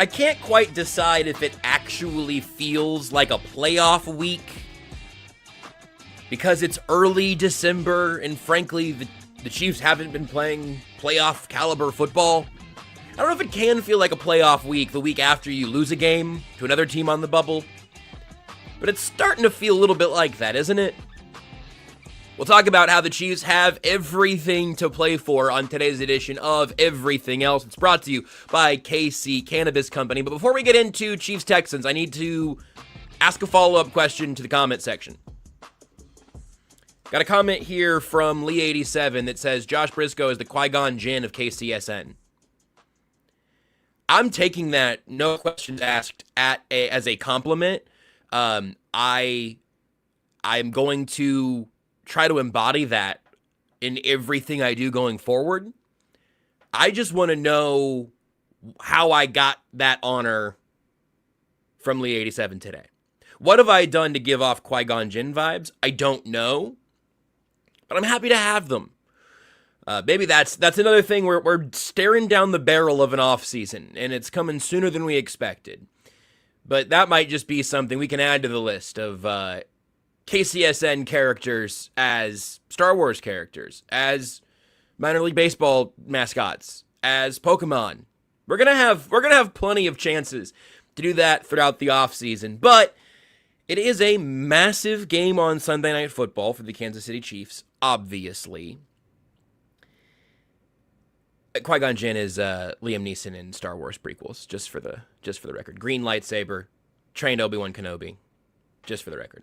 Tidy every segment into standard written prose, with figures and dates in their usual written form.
I can't quite decide if it actually feels like a playoff week because it's early December and frankly the Chiefs haven't been playing playoff caliber football. I don't know if it can feel like a playoff week the week after you lose a game to another team on the bubble, but it's starting to feel a little bit like that, isn't it? We'll talk about how the Chiefs have everything to play for on today's edition of Everything Else. It's brought to you by Cannabis Company. But before we get into Chiefs Texans, I need to ask a follow-up question to the comment section. Got a comment here from Lee87 that says, Josh Brisco is the Qui-Gon Jinn of KCSN. I'm taking that, no questions asked, as a compliment. I'm going to try to embody that in everything I do going forward. I just want to know how I got that honor from Lee87 today. What have I done to give off Qui-Gon Jinn vibes? I don't know, but I'm happy to have them. Maybe that's another thing. We're staring down the barrel of an off season, and it's coming sooner than we expected. But that might just be something we can add to the list of KCSN characters as Star Wars characters, as minor league baseball mascots, as Pokemon. We're gonna have plenty of chances to do that throughout the offseason, but it is a massive game on Sunday Night Football for the Kansas City Chiefs, obviously. Qui-Gon Jinn is Liam Neeson in Star Wars prequels, just for the record. Green lightsaber, trained Obi-Wan Kenobi, just for the record.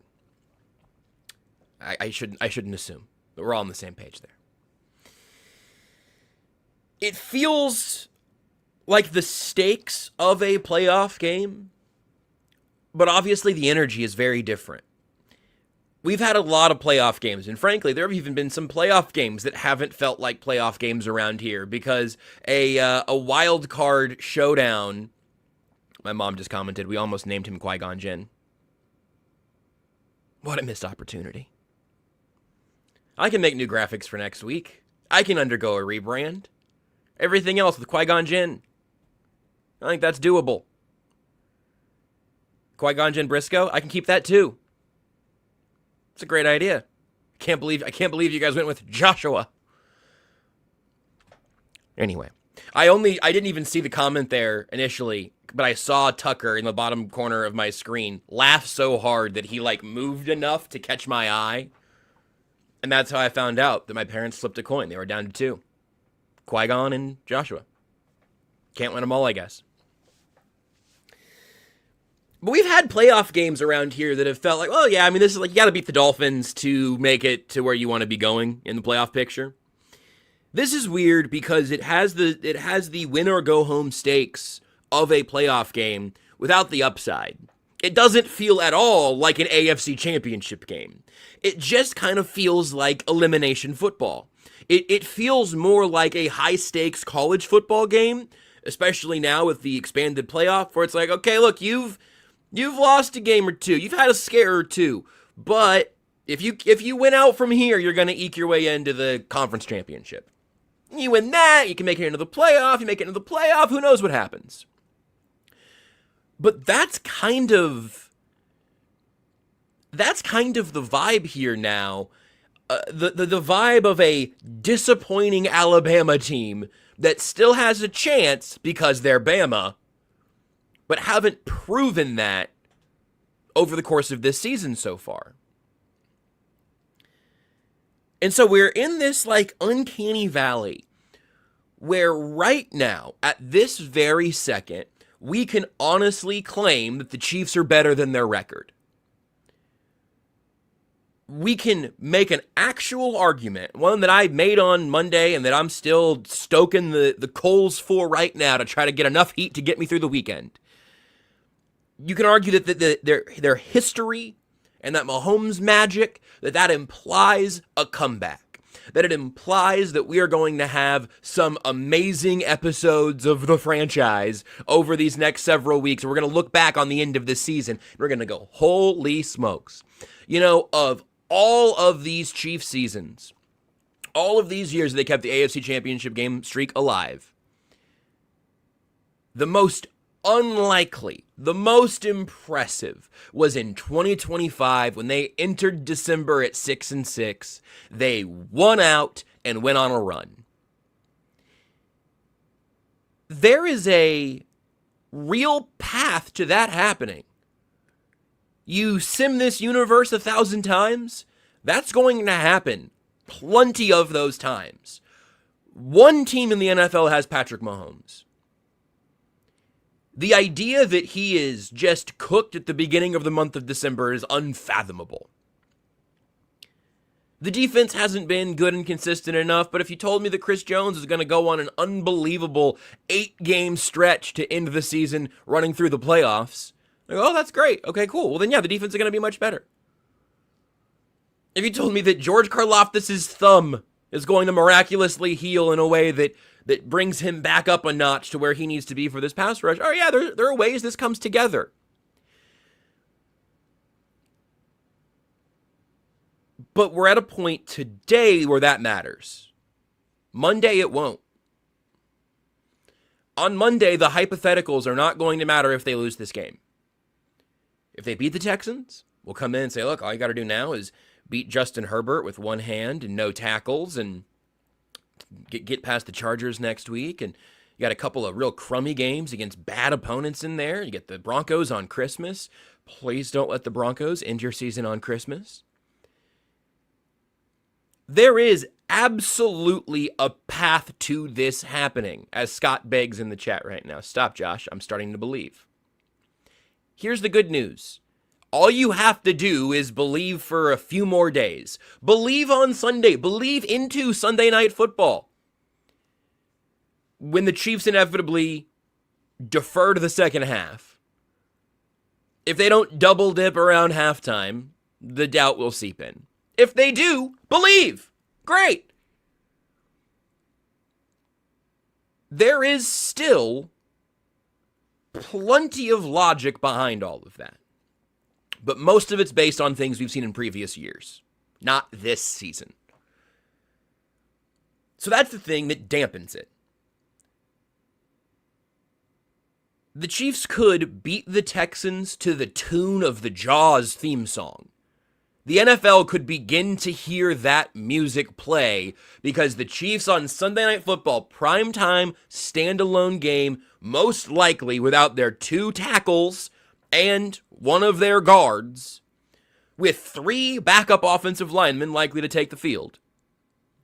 I shouldn't assume, but we're all on the same page there. It feels like the stakes of a playoff game, but obviously the energy is very different. We've had a lot of playoff games, and frankly, there have even been some playoff games that haven't felt like playoff games around here because a wild card showdown. My mom just commented, we almost named him Qui-Gon Jinn. What a missed opportunity. I can make new graphics for next week. I can undergo a rebrand. Everything else with Qui-Gon Jinn, I think that's doable. Qui-Gon Jinn Brisco, I can keep that too. It's a great idea. I can't believe you guys went with Joshua. Anyway, I didn't even see the comment there initially, but I saw Tucker in the bottom corner of my screen laugh so hard that he moved enough to catch my eye. And that's how I found out that my parents flipped a coin. They were down to 2. Qui-Gon and Joshua. Can't win them all, I guess. But we've had playoff games around here that have felt like, oh yeah, this is you got to beat the Dolphins to make it to where you want to be going in the playoff picture. This is weird because it has the win or go home stakes of a playoff game without the upside. It doesn't feel at all like an AFC championship game. It just kind of feels like elimination football. It feels more like a high-stakes college football game, especially now with the expanded playoff, where it's like, okay, look, you've lost a game or two, you've had a scare or two, but if you win out from here, you're going to eke your way into the conference championship. You win that, you can make it into the playoff, who knows what happens. But that's kind of the vibe here now. The vibe of a disappointing Alabama team that still has a chance because they're Bama, but haven't proven that over the course of this season so far. And so we're in this uncanny valley where right now, at this very second, we can honestly claim that the Chiefs are better than their record. We can make an actual argument, one that I made on Monday and that I'm still stoking the coals for right now to try to get enough heat to get me through the weekend. You can argue that their history and that Mahomes magic, that implies a comeback. That it implies that we are going to have some amazing episodes of the franchise over these next several weeks. We're going to look back on the end of this season. And we're going to go, holy smokes. Of all of these Chiefs seasons, all of these years they kept the AFC Championship game streak alive, the most unlikely. The most impressive was in 2025 when they entered December at 6-6. They won out and went on a run. There is a real path to that happening. You sim this universe 1,000 times, that's going to happen plenty of those times. One team in the NFL has Patrick Mahomes. The idea that he is just cooked at the beginning of the month of December is unfathomable. The defense hasn't been good and consistent enough, but if you told me that Chris Jones is going to go on an unbelievable 8-game stretch to end the season running through the playoffs, like, oh, that's great. Okay, cool. Well, then, yeah, the defense is going to be much better. If you told me that George Karlaftis' thumb is going to miraculously heal in a way that brings him back up a notch to where he needs to be for this pass rush, oh, yeah, there are ways this comes together. But we're at a point today where that matters. Monday, it won't. On Monday, the hypotheticals are not going to matter if they lose this game. If they beat the Texans, we'll come in and say, look, all you got to do now is beat Justin Herbert with one hand and no tackles and get past the Chargers next week. And you got a couple of real crummy games against bad opponents in there. You get the Broncos on Christmas. Please don't let the Broncos end your season on Christmas. There is absolutely a path to this happening, as Scott begs in the chat right now. Stop, Josh. I'm starting to believe. Here's the good news. All you have to do is believe for a few more days. Believe on Sunday. Believe into Sunday Night Football. When the Chiefs inevitably defer to the second half, if they don't double dip around halftime, the doubt will seep in. If they do, believe. Great. There is still plenty of logic behind all of that. But most of it's based on things we've seen in previous years, not this season. So that's the thing that dampens it. The Chiefs could beat the Texans to the tune of the Jaws theme song. The NFL could begin to hear that music play because the Chiefs on Sunday Night Football, primetime, standalone game, most likely without their 2 tackles and one of their guards, with 3 backup offensive linemen likely to take the field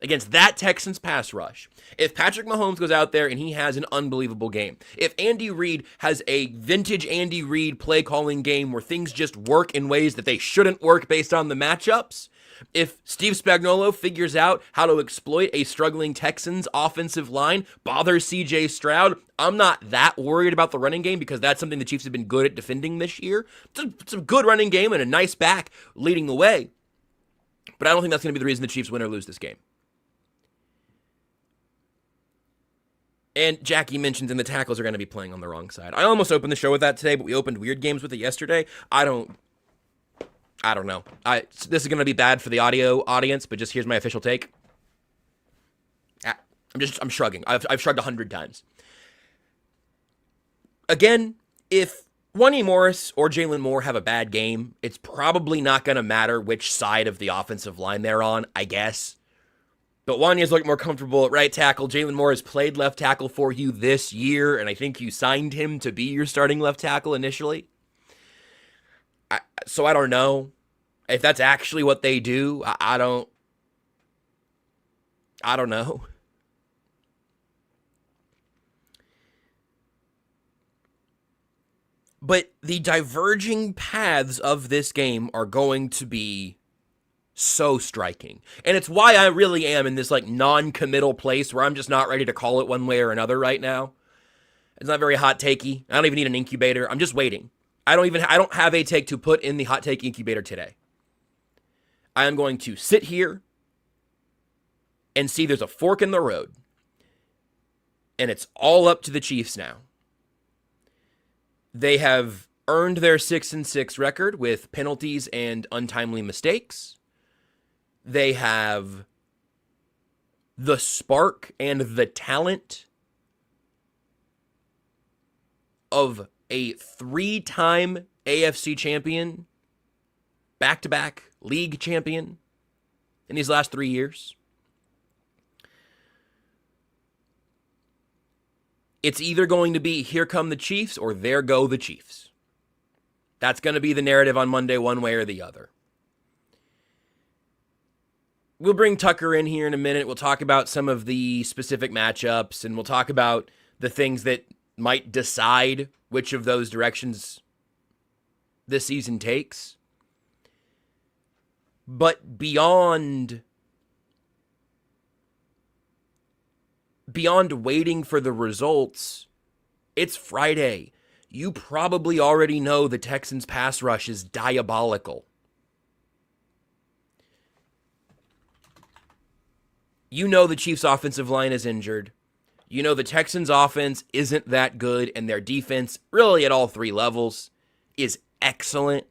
against that Texans pass rush. If Patrick Mahomes goes out there and he has an unbelievable game, if Andy Reid has a vintage Andy Reid play calling game where things just work in ways that they shouldn't work based on the matchups, if Steve Spagnuolo figures out how to exploit a struggling Texans offensive line, bothers CJ Stroud, I'm not that worried about the running game because that's something the Chiefs have been good at defending this year. It's a good running game and a nice back leading the way. But I don't think that's going to be the reason the Chiefs win or lose this game. And Jackie mentions and the tackles are going to be playing on the wrong side. I almost opened the show with that today, but we opened weird games with it yesterday. I don't know. This is going to be bad for the audio audience, but just here's my official take. I'm shrugging. I've shrugged 100 times. Again, if Wanya Morris or Jalen Moore have a bad game, it's probably not going to matter which side of the offensive line they're on, I guess. But Wanya's looking more comfortable at right tackle. Jalen Moore has played left tackle for you this year, and I think you signed him to be your starting left tackle initially. So I don't know if that's actually what they do. I don't know. But the diverging paths of this game are going to be so striking. And it's why I really am in this like non-committal place where I'm just not ready to call it one way or another right now. It's not very hot takey. I don't even need an incubator. I'm just waiting. I don't have a take to put in the hot take incubator today. I am going to sit here and see there's a fork in the road. And it's all up to the Chiefs now. They have earned their 6-6 record with penalties and untimely mistakes. They have the spark and the talent of a 3-time AFC champion, back-to-back league champion in these last 3 years. It's either going to be here come the Chiefs or there go the Chiefs. That's going to be the narrative on Monday one way or the other. We'll bring Tucker in here in a minute. We'll talk about some of the specific matchups, and we'll talk about the things that might decide which of those directions this season takes. But beyond waiting for the results, it's Friday. You probably already know the Texans' pass rush is diabolical. You know the Chiefs' offensive line is injured. You know the Texans' offense isn't that good, and their defense, really at all 3 levels, is excellent.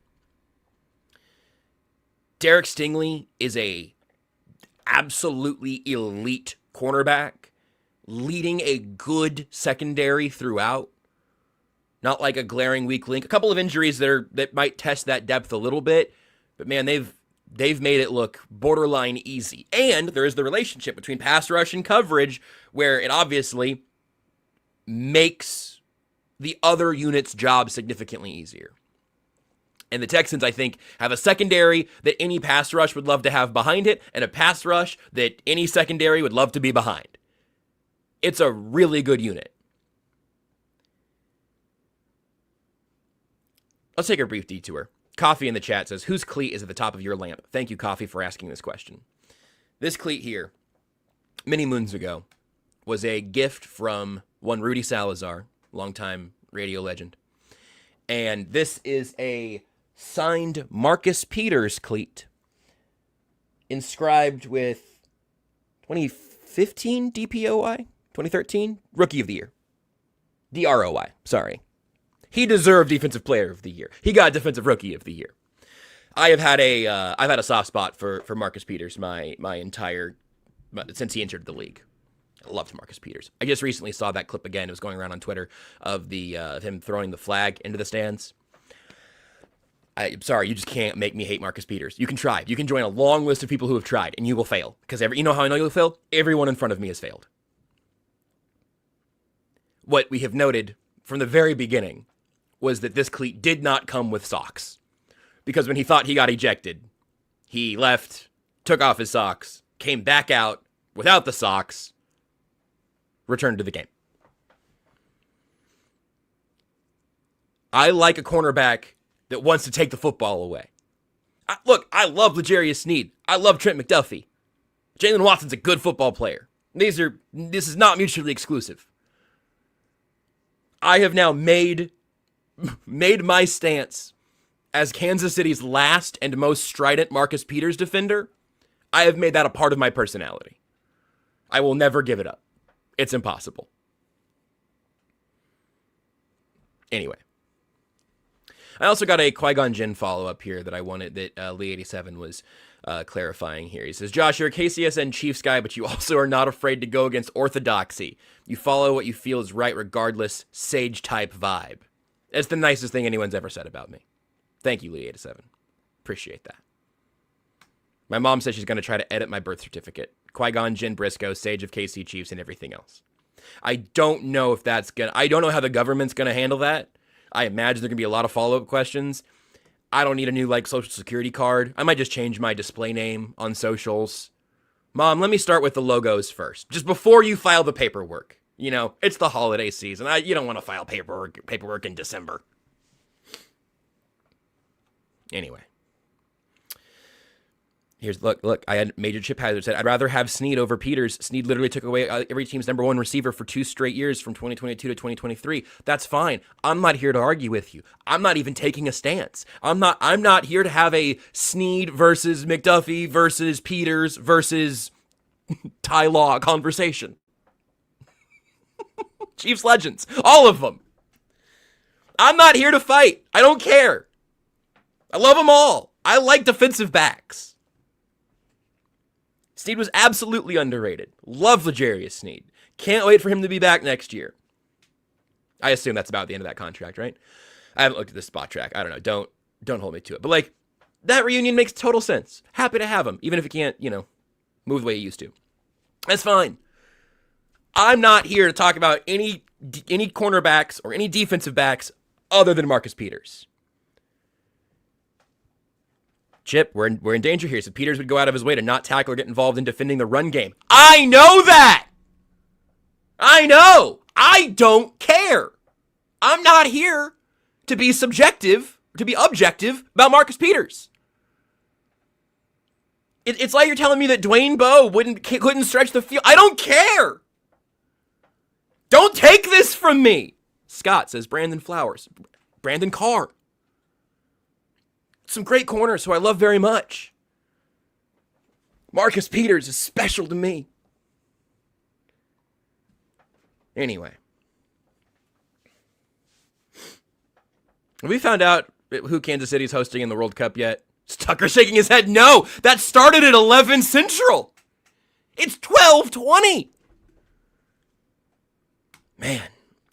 Derek Stingley is a absolutely elite cornerback, leading a good secondary throughout. Not like a glaring weak link. A couple of injuries that might test that depth a little bit, but man, they've made it look borderline easy. And there is the relationship between pass rush and coverage, where it obviously makes the other unit's job significantly easier. And the Texans, I think, have a secondary that any pass rush would love to have behind it, and a pass rush that any secondary would love to be behind. It's a really good unit. Let's take a brief detour. Coffee in the chat says, whose cleat is at the top of your lamp? Thank you, Coffee, for asking this question. This cleat here, many moons ago, was a gift from one Rudy Salazar, longtime radio legend. And this is a signed Marcus Peters cleat, inscribed with 2015 DPOI, 2013 Rookie of the Year. DROI, sorry. He deserved Defensive Player of the Year. He got Defensive Rookie of the Year. I've had a soft spot for Marcus Peters since he entered the league. I loved Marcus Peters. I just recently saw that clip again. It was going around on Twitter of him throwing the flag into the stands. I'm sorry, you just can't make me hate Marcus Peters. You can try. You can join a long list of people who have tried, and you will fail. Because you know how I know you'll fail? Everyone in front of me has failed. What we have noted from the very beginning was that this cleat did not come with socks. Because when he thought he got ejected, he left, took off his socks, came back out without the socks, returned to the game. I like a cornerback that wants to take the football away. I love L'Jarius Sneed. I love Trent McDuffie. Jalen Watson's a good football player. This is not mutually exclusive. I have now made my stance as Kansas City's last and most strident Marcus Peters defender. I have made that a part of my personality. I will never give it up. It's impossible. Anyway. I also got a Qui-Gon Jinn follow-up here that I wanted, that Lee87 was clarifying here. He says, Josh, you're a KCSN Chiefs guy, but you also are not afraid to go against orthodoxy. You follow what you feel is right regardless, sage-type vibe. That's the nicest thing anyone's ever said about me. Thank you, Lee87. Appreciate that. My mom says she's going to try to edit my birth certificate. Qui-Gon Jinn Brisco, Sage of KC Chiefs, and everything else. I don't know if that's going to... I don't know how the government's going to handle that. I imagine there are going to be a lot of follow-up questions. I don't need a new, social security card. I might just change my display name on socials. Mom, let me start with the logos first. Just before you file the paperwork. You know, it's the holiday season. You don't want to file paperwork in December. Anyway. Look, I had Major Chip Hazard said, I'd rather have Sneed over Peters. Sneed literally took away every team's number one receiver for 2 straight years from 2022 to 2023. That's fine. I'm not here to argue with you. I'm not even taking a stance. I'm not here to have a Sneed versus McDuffie versus Peters versus Ty Law conversation. Chiefs legends. All of them. I'm not here to fight. I don't care. I love them all. I like defensive backs. Sneed was absolutely underrated. Love L'Jarius Sneed. Can't wait for him to be back next year. I assume that's about the end of that contract, right? I haven't looked at the spot track. I don't know. Don't hold me to it. But like, that reunion makes total sense. Happy to have him, even if he can't, move the way he used to. That's fine. I'm not here to talk about any cornerbacks or any defensive backs other than Marcus Peters. Chip, we're in danger here. So Peters would go out of his way to not tackle or get involved in defending the run game. I know that. I know. I don't care. I'm not here to be objective about Marcus Peters. It's like you're telling me that Dwayne Bowe couldn't stretch the field. I don't care. Don't take this from me. Scott says Brandon Flowers. Brandon Carr. Some great corners who I love very much. Marcus Peters is special to me. Anyway. Have we found out who Kansas City's hosting in the World Cup yet? Is Tucker shaking his head? No, that started at 11 Central. It's 12:20. Man.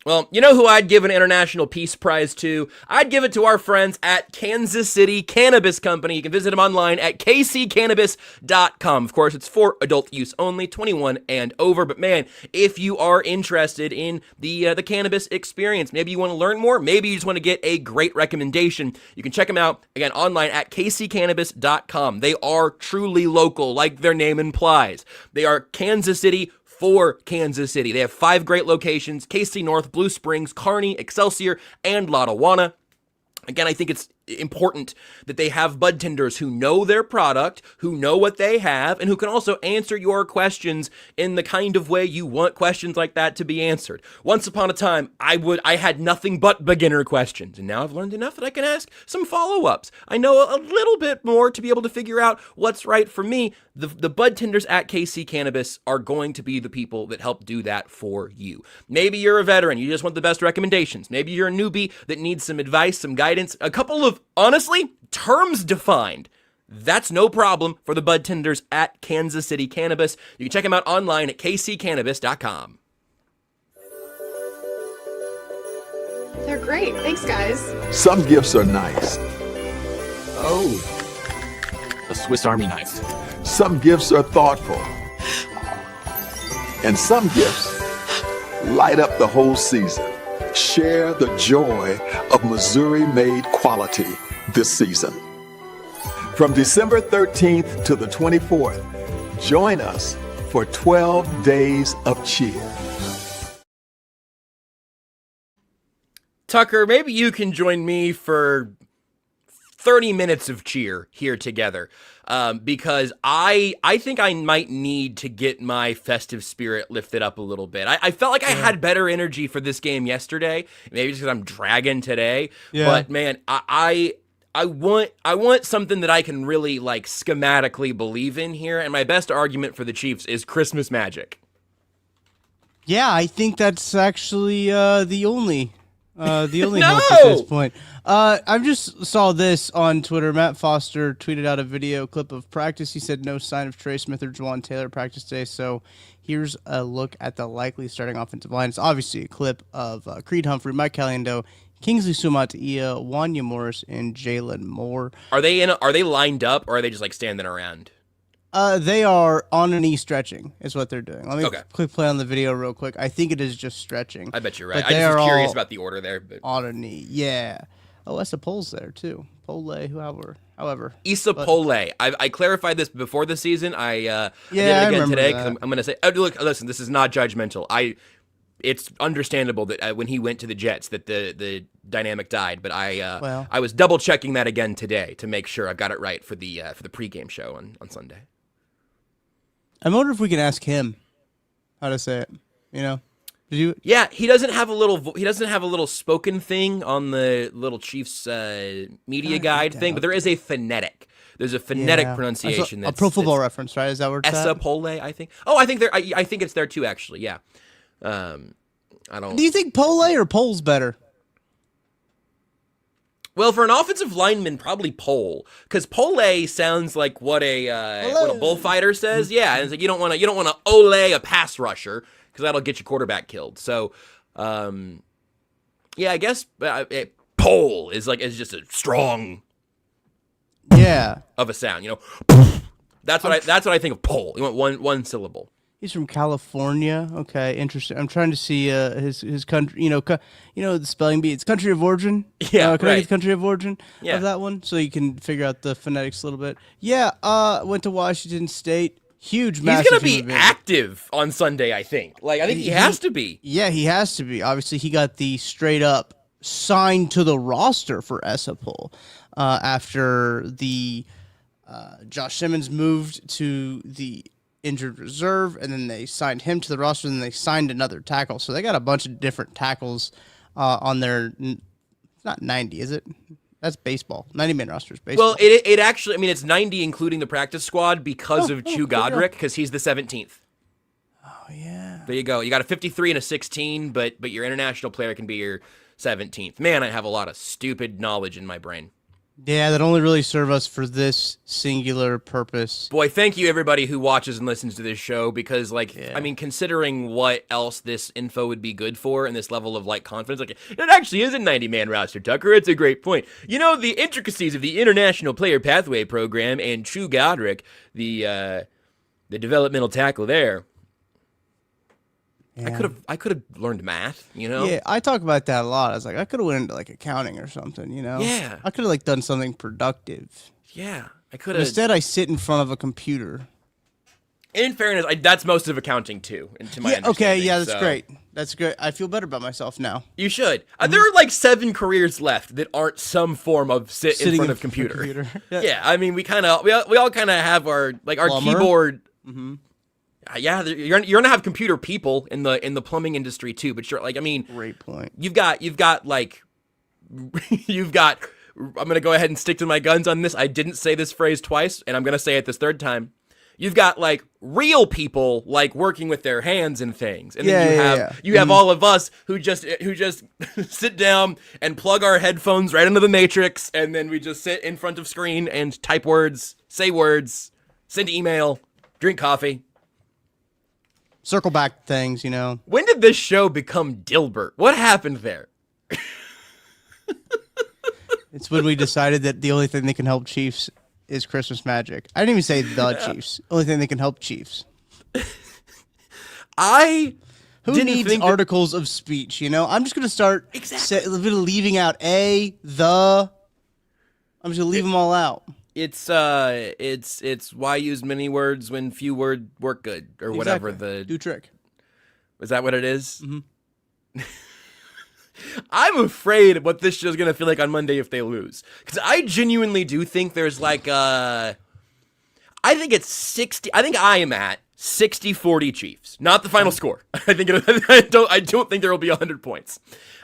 Well, you know who I'd give an International Peace Prize to? I'd give it to our friends at Kansas City Cannabis Company. You can visit them online at kccannabis.com. Of course, it's for adult use only, 21 and over. But man, if you are interested in the cannabis experience, maybe you want to learn more, maybe you just want to get a great recommendation, you can check them out, again, online at kccannabis.com. They are truly local, like their name implies. They are Kansas City for Kansas City. They have 5 great locations: KC North, Blue Springs, Kearney, Excelsior, and Lottawanna. Again, I think it's important that they have bud tenders who know their product, who know what they have, and who can also answer your questions in the kind of way you want questions like that to be answered. Once upon a time, I had nothing but beginner questions, and now I've learned enough that I can ask some follow-ups. I know a little bit more to be able to figure out what's right for me. The bud tenders at KC Cannabis are going to be the people that help do that for you. Maybe you're a veteran, you just want the best recommendations. Maybe you're a newbie that needs some advice, some guidance, a couple of, honestly, terms defined. That's no problem for the bud tenders at Kansas City Cannabis. You can check them out online at kccannabis.com. They're great. Thanks, guys. Some gifts are nice. Oh, a Swiss Army knife. Some gifts are thoughtful. And some gifts light up the whole season. Share the joy of Missouri-made quality this season. From December 13th to the 24th, join us for 12 days of cheer. Tucker, maybe you can join me for 30 minutes of cheer here together, because I think I might need to get my festive spirit lifted up a little bit. I felt like I had better energy for this game yesterday, maybe just because I'm dragging today. Yeah. But man, I want something that I can really like schematically believe in here, and my best argument for the Chiefs is Christmas magic. Yeah, I think that's actually the only hope No! at this point. I just saw this on Twitter. Matt Foster tweeted out a video clip of practice. He said no sign of Trey Smith or Juwan Taylor practice today. So here's a look at the likely starting offensive line. It's obviously a clip of Creed Humphrey, Mike Caliendo, Kingsley Sumat-Ia, Wanya Morris, and Jalen Moore. Are they lined up, or are they just like standing around? They are on a knee stretching is what they're doing. Let me Okay. quick play on the video real quick. I think it is just stretching. I bet you're right. But I they just was are curious all about the order there. But on a knee, yeah. Oh, Essa Pole's there too. Pole, however. Issa Pole. I clarified this before the season. I did I it again remember today that. because I'm going to say, look, listen, this is not judgmental. It's understandable that when he went to the Jets that the dynamic died, but I was double checking that again today to make sure I've got it right for the pregame show on Sunday. I wonder if we can ask him how to say it. You know, did you? Yeah, he doesn't have a little spoken thing on the little Chiefs media guide thing, but there is a phonetic. There's a phonetic pronunciation. That's a Pro Football Reference, right? Is that where it's Essa at? Pole, I think. Oh, I think I think it's there too, actually. Yeah. I don't. Do you think Pole or Pole's better? Well, for an offensive lineman, probably Pole, because Pole sounds like what a bullfighter says. Yeah, and it's like you don't want to ole a pass rusher because that'll get your quarterback killed. So, Yeah, I guess pole is just a strong Yeah. of a sound. That's what I think of pole. You want one syllable. He's from California. Okay, interesting. I'm trying to see his country. The spelling bee. It's country of origin. Yeah, can I right. get the country of origin Yeah. of that one so you can figure out the phonetics a little bit? Yeah. Went to Washington State. Huge, massive. He's gonna be human being. active on Sunday. I think. I think he has to be. Yeah, he has to be. Obviously, he got the straight up signed to the roster for Essapol after the Josh Simmons moved to the injured reserve, and then they signed him to the roster, and then they signed another tackle. So they got a bunch of different tackles on their. It's not 90, is it? That's baseball. 90-man roster is baseball. Well, it actually. I mean, it's 90 including the practice squad because of Chu Godric, because he's the 17th. Oh yeah. There you go. You got a 53 and a 16, but your international player can be your 17th. Man, I have a lot of stupid knowledge in my brain. Yeah, that only really serve us for this singular purpose. Boy, thank you everybody who watches and listens to this show because, I mean, considering what else this info would be good for and this level of, confidence, it actually is a 90-man roster, Tucker. It's a great point. The intricacies of the International Player Pathway Program and Chu Godric, the developmental tackle there. Yeah. I could have learned math, Yeah, I talk about that a lot. I was like, I could have went into accounting or something, Yeah. I could have done something productive. Yeah, I could But have. instead, I sit in front of a computer. In fairness, that's most of accounting too, to my Yeah, okay, understanding, yeah, that's so. great. That's good. I feel better about myself now. You should. There are 7 careers left that aren't some form of Sitting in front of computer. Yeah. Yeah, I mean, we all kind of have our our Plumber? keyboard. Mm-hmm. Yeah, you're gonna have computer people in the plumbing industry too. But sure, Great point. you've got you've got. I'm gonna go ahead and stick to my guns on this. I didn't say this phrase twice, and I'm gonna say it this third time. You've got real people working with their hands and things, and then you have all of us who just sit down and plug our headphones right into the matrix, and then we just sit in front of screen and type words, say words, send email, drink coffee. Circle back things, When did this show become Dilbert? What happened there? It's when we decided that the only thing that can help Chiefs is Christmas magic. I didn't even say the Chiefs. Only thing that can help Chiefs. Who needs articles of speech, I'm just going to start leaving out the. I'm just going to leave them all out. It's why use many words when few words work good, or whatever do trick. Is that what it is? Mm-hmm. I'm afraid what this show's gonna feel like on Monday if they lose, because I genuinely do think there's I think it's 60. I think I am at 60-40 Chiefs, not the final score. I don't think there will be 100 points.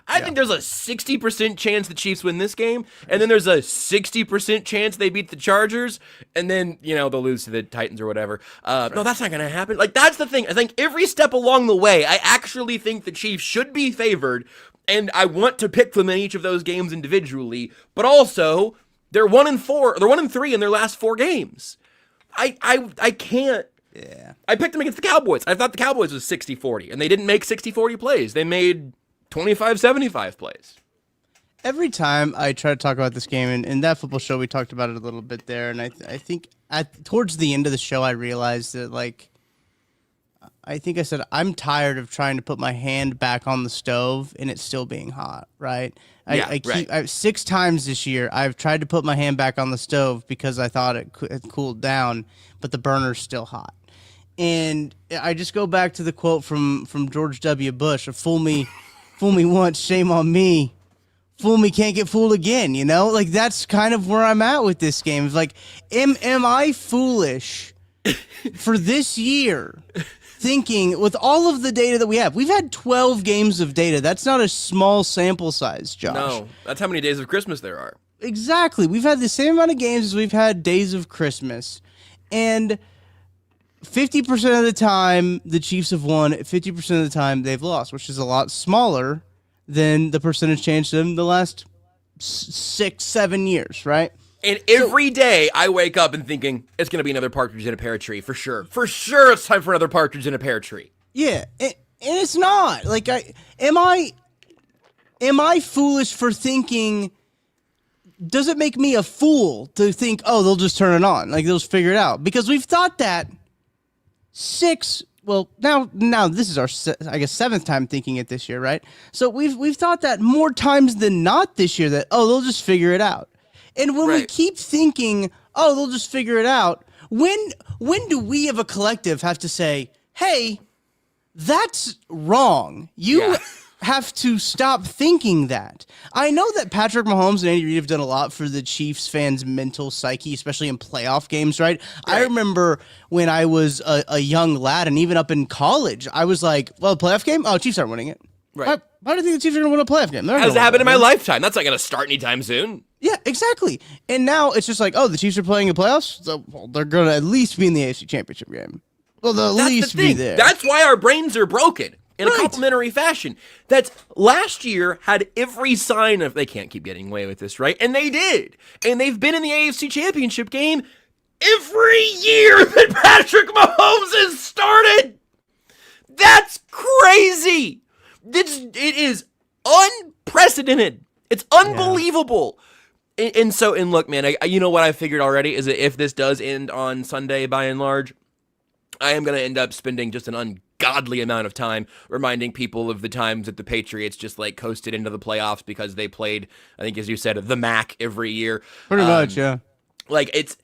I think there's a 60% chance the Chiefs win this game, and then there's a 60% chance they beat the Chargers, and then, they'll lose to the Titans or whatever. No, that's not going to happen. That's the thing. I think every step along the way, I actually think the Chiefs should be favored, and I want to pick them in each of those games individually, but also, they're 1-4, they're 1-3 in their last 4 games. I can't. Yeah. I picked them against the Cowboys. I thought the Cowboys was 60-40, and they didn't make 60-40 plays. They made 25-75 plays. Every time I try to talk about this game, and in that football show, we talked about it a little bit there, and I think towards the end of the show, I realized that, I think I said, I'm tired of trying to put my hand back on the stove and it's still being hot, right? Right. 6 times this year, I've tried to put my hand back on the stove because I thought it cooled down, but the burner's still hot. And I just go back to the quote from George W. Bush, fool me once, shame on me. Fool me, can't get fooled again, That's kind of where I'm at with this game. It's am I foolish for this year thinking with all of the data that we have? We've had 12 games of data. That's not a small sample size, Josh. No, that's how many days of Christmas there are. Exactly. We've had the same amount of games as we've had days of Christmas. And 50% of the time, the Chiefs have won. 50% of the time, they've lost, which is a lot smaller than the percentage change in the last 6-7 years, right? And every day I wake up and thinking, it's going to be another partridge in a pear tree, for sure. For sure it's time for another partridge in a pear tree. Yeah, and it's not. Am I am I foolish for thinking? Does it make me a fool to think, oh, they'll just turn it on, like they'll just figure it out? Because we've thought that now this is our seventh time thinking it this year, right? So we've thought that more times than not this year, that they'll just figure it out. And when we keep thinking, they'll just figure it out, when do we as a collective have to say, hey, that's wrong? You have to stop thinking that. I know that Patrick Mahomes and Andy Reid have done a lot for the Chiefs fans' mental psyche, especially in playoff games, right? I remember when I was a young lad, and even up in college, I was like, well, playoff game? Oh, Chiefs aren't winning it. Right. Why do you think the Chiefs are going to win a playoff game? Has happened in my lifetime. That's not going to start anytime soon. Yeah, exactly. And now it's just like, the Chiefs are playing in playoffs, so they're going to at least be in the AFC Championship game. Well, they'll at least be there. That's why our brains are broken. In a complimentary fashion. That's last year had every sign of they can't keep getting away with this, right? And they did. And they've been in the AFC Championship game every year that Patrick Mahomes has started. That's crazy. It is unprecedented. It's unbelievable. Yeah. And look, man, you know what I figured already is that if this does end on Sunday by and large, I am going to end up spending just an ungodly amount of time reminding people of the times that the Patriots just like coasted into the playoffs because they played, I think as you said, the MAC every year. Pretty much, yeah. Like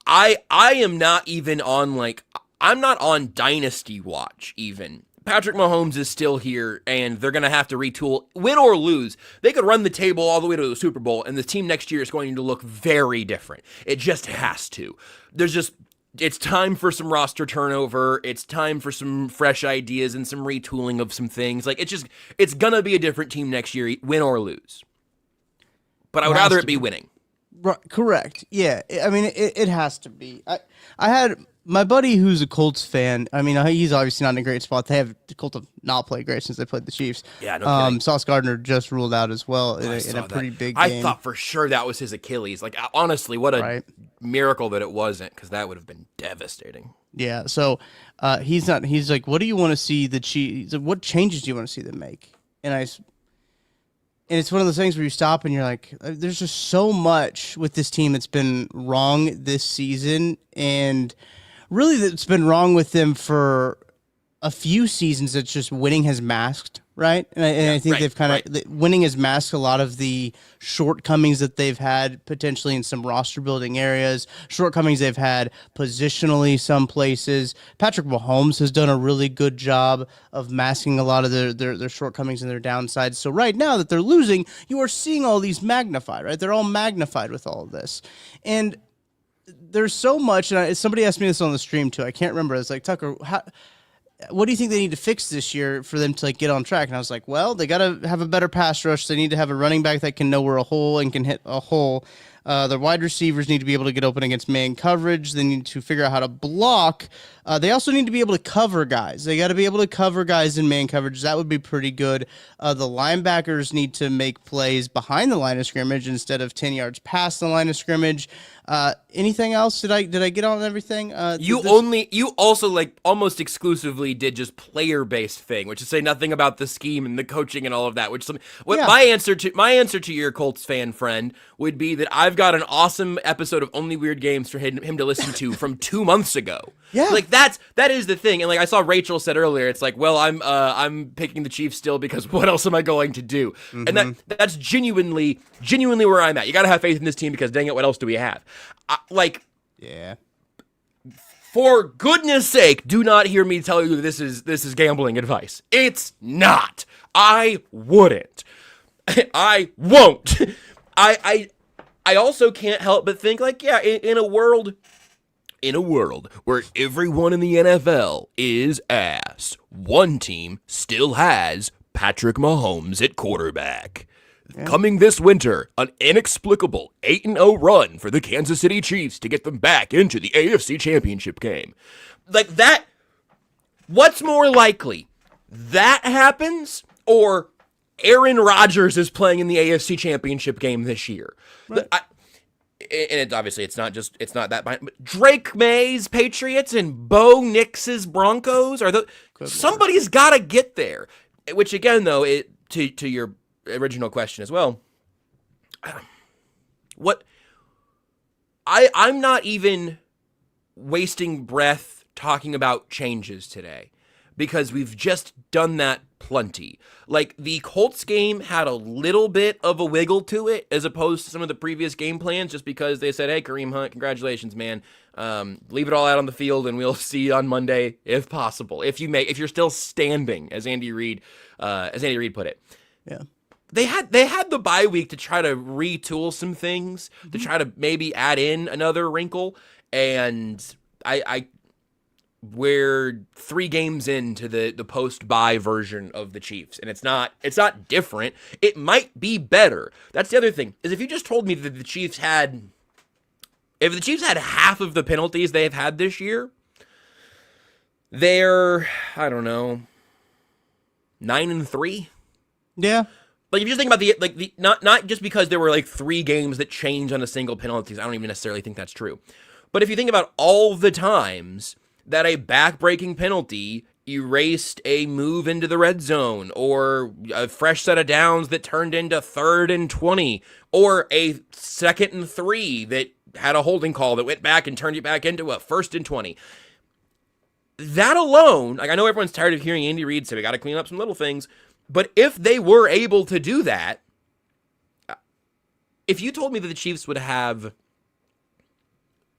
I am not even on I'm not on Dynasty Watch even. Patrick Mahomes is still here, and they're going to have to retool. Win or lose, they could run the table all the way to the Super Bowl, and the team next year is going to look very different. It just has to. It's time for some roster turnover. It's time for some fresh ideas and some retooling of some things. It's going to be a different team next year, win or lose. But I would rather it be winning. Right, correct. Yeah. I mean, it has to be. I had my buddy who's a Colts fan. I mean, he's obviously not in a great spot. The Colts have not played great since they played the Chiefs. Yeah, no kidding. Sauce Gardner just ruled out as well in a pretty big game. I thought for sure that was his Achilles. Honestly, what a miracle that it wasn't, because that would have been devastating. Yeah, so he's like, what do you want to see the Chiefs? What changes do you want to see them make? And it's one of those things where you stop and you're like, there's just so much with this team that's been wrong this season, and really that's been wrong with them for a few seasons. It's just winning has masked, right? And I think they've winning has masked a lot of the shortcomings that they've had potentially in some roster building areas, shortcomings they've had positionally some places. Patrick Mahomes has done a really good job of masking a lot of their shortcomings and their downsides. So right now that they're losing, you are seeing all these magnified, right? They're all magnified with all of this. And there's so much, and somebody asked me this on the stream too. I can't remember. It's like, Tucker, what do you think they need to fix this year for them to get on track? And I was like, well, they got to have a better pass rush. They need to have a running back that can know where a hole and can hit a hole. Their wide receivers need to be able to get open against man coverage. They need to figure out how to block. They also need to be able to cover guys. They got to be able to cover guys in man coverage. That would be pretty good. The linebackers need to make plays behind the line of scrimmage instead of 10 yards past the line of scrimmage. Anything else? Did I get on everything? You also almost exclusively did just player-based thing, which is say nothing about the scheme and the coaching and all of that. My answer to your Colts fan friend would be that I've got an awesome episode of Only Weird Games for him to listen to from 2 months ago. Yeah, that is the thing. And I saw Rachel said earlier, it's like, well, I'm picking the Chiefs still because what else am I going to do? Mm-hmm. And that's genuinely where I'm at. You got to have faith in this team because dang it, what else do we have? For goodness sake, do not hear me tell you this is gambling advice. It's not. I wouldn't. I won't. I also can't help but think in a world where everyone in the NFL is ass, one team still has Patrick Mahomes at quarterback. Yeah. Coming this winter, an inexplicable 8-0 run for the Kansas City Chiefs to get them back into the AFC Championship game. What's more likely? That happens, or Aaron Rodgers is playing in the AFC Championship game this year? Right. And it's not that, but Drake May's Patriots and Bo Nix's Broncos somebody's got to get there. Which again, though, to your original question as well. What I'm not even wasting breath talking about changes today because we've just done that plenty. Like, the Colts game had a little bit of a wiggle to it as opposed to some of the previous game plans, just because they said, hey, Kareem Hunt, congratulations, man. Leave it all out on the field and we'll see you on Monday if possible. If you're still standing, as Andy Reid put it. Yeah. They had the bye week to try to retool some things, to try to maybe add in another wrinkle, and we're 3 games into the post-bye version of the Chiefs, and it's not different. It might be better. That's the other thing, is if you just told me that the Chiefs had half of the penalties they've had this year, they're, I don't know, 9-3. Yeah. Like, if you just think about not just because there were like 3 games that changed on a single penalties, I don't even necessarily think that's true. But if you think about all the times that a back-breaking penalty erased a move into the red zone, or a fresh set of downs that turned into 3rd and 20, or a 2nd and 3 that had a holding call that went back and turned it back into a 1st and 20. That alone, like, I know everyone's tired of hearing Andy Reid say we got to clean up some little things, but if they were able to do that, if you told me that the Chiefs would have,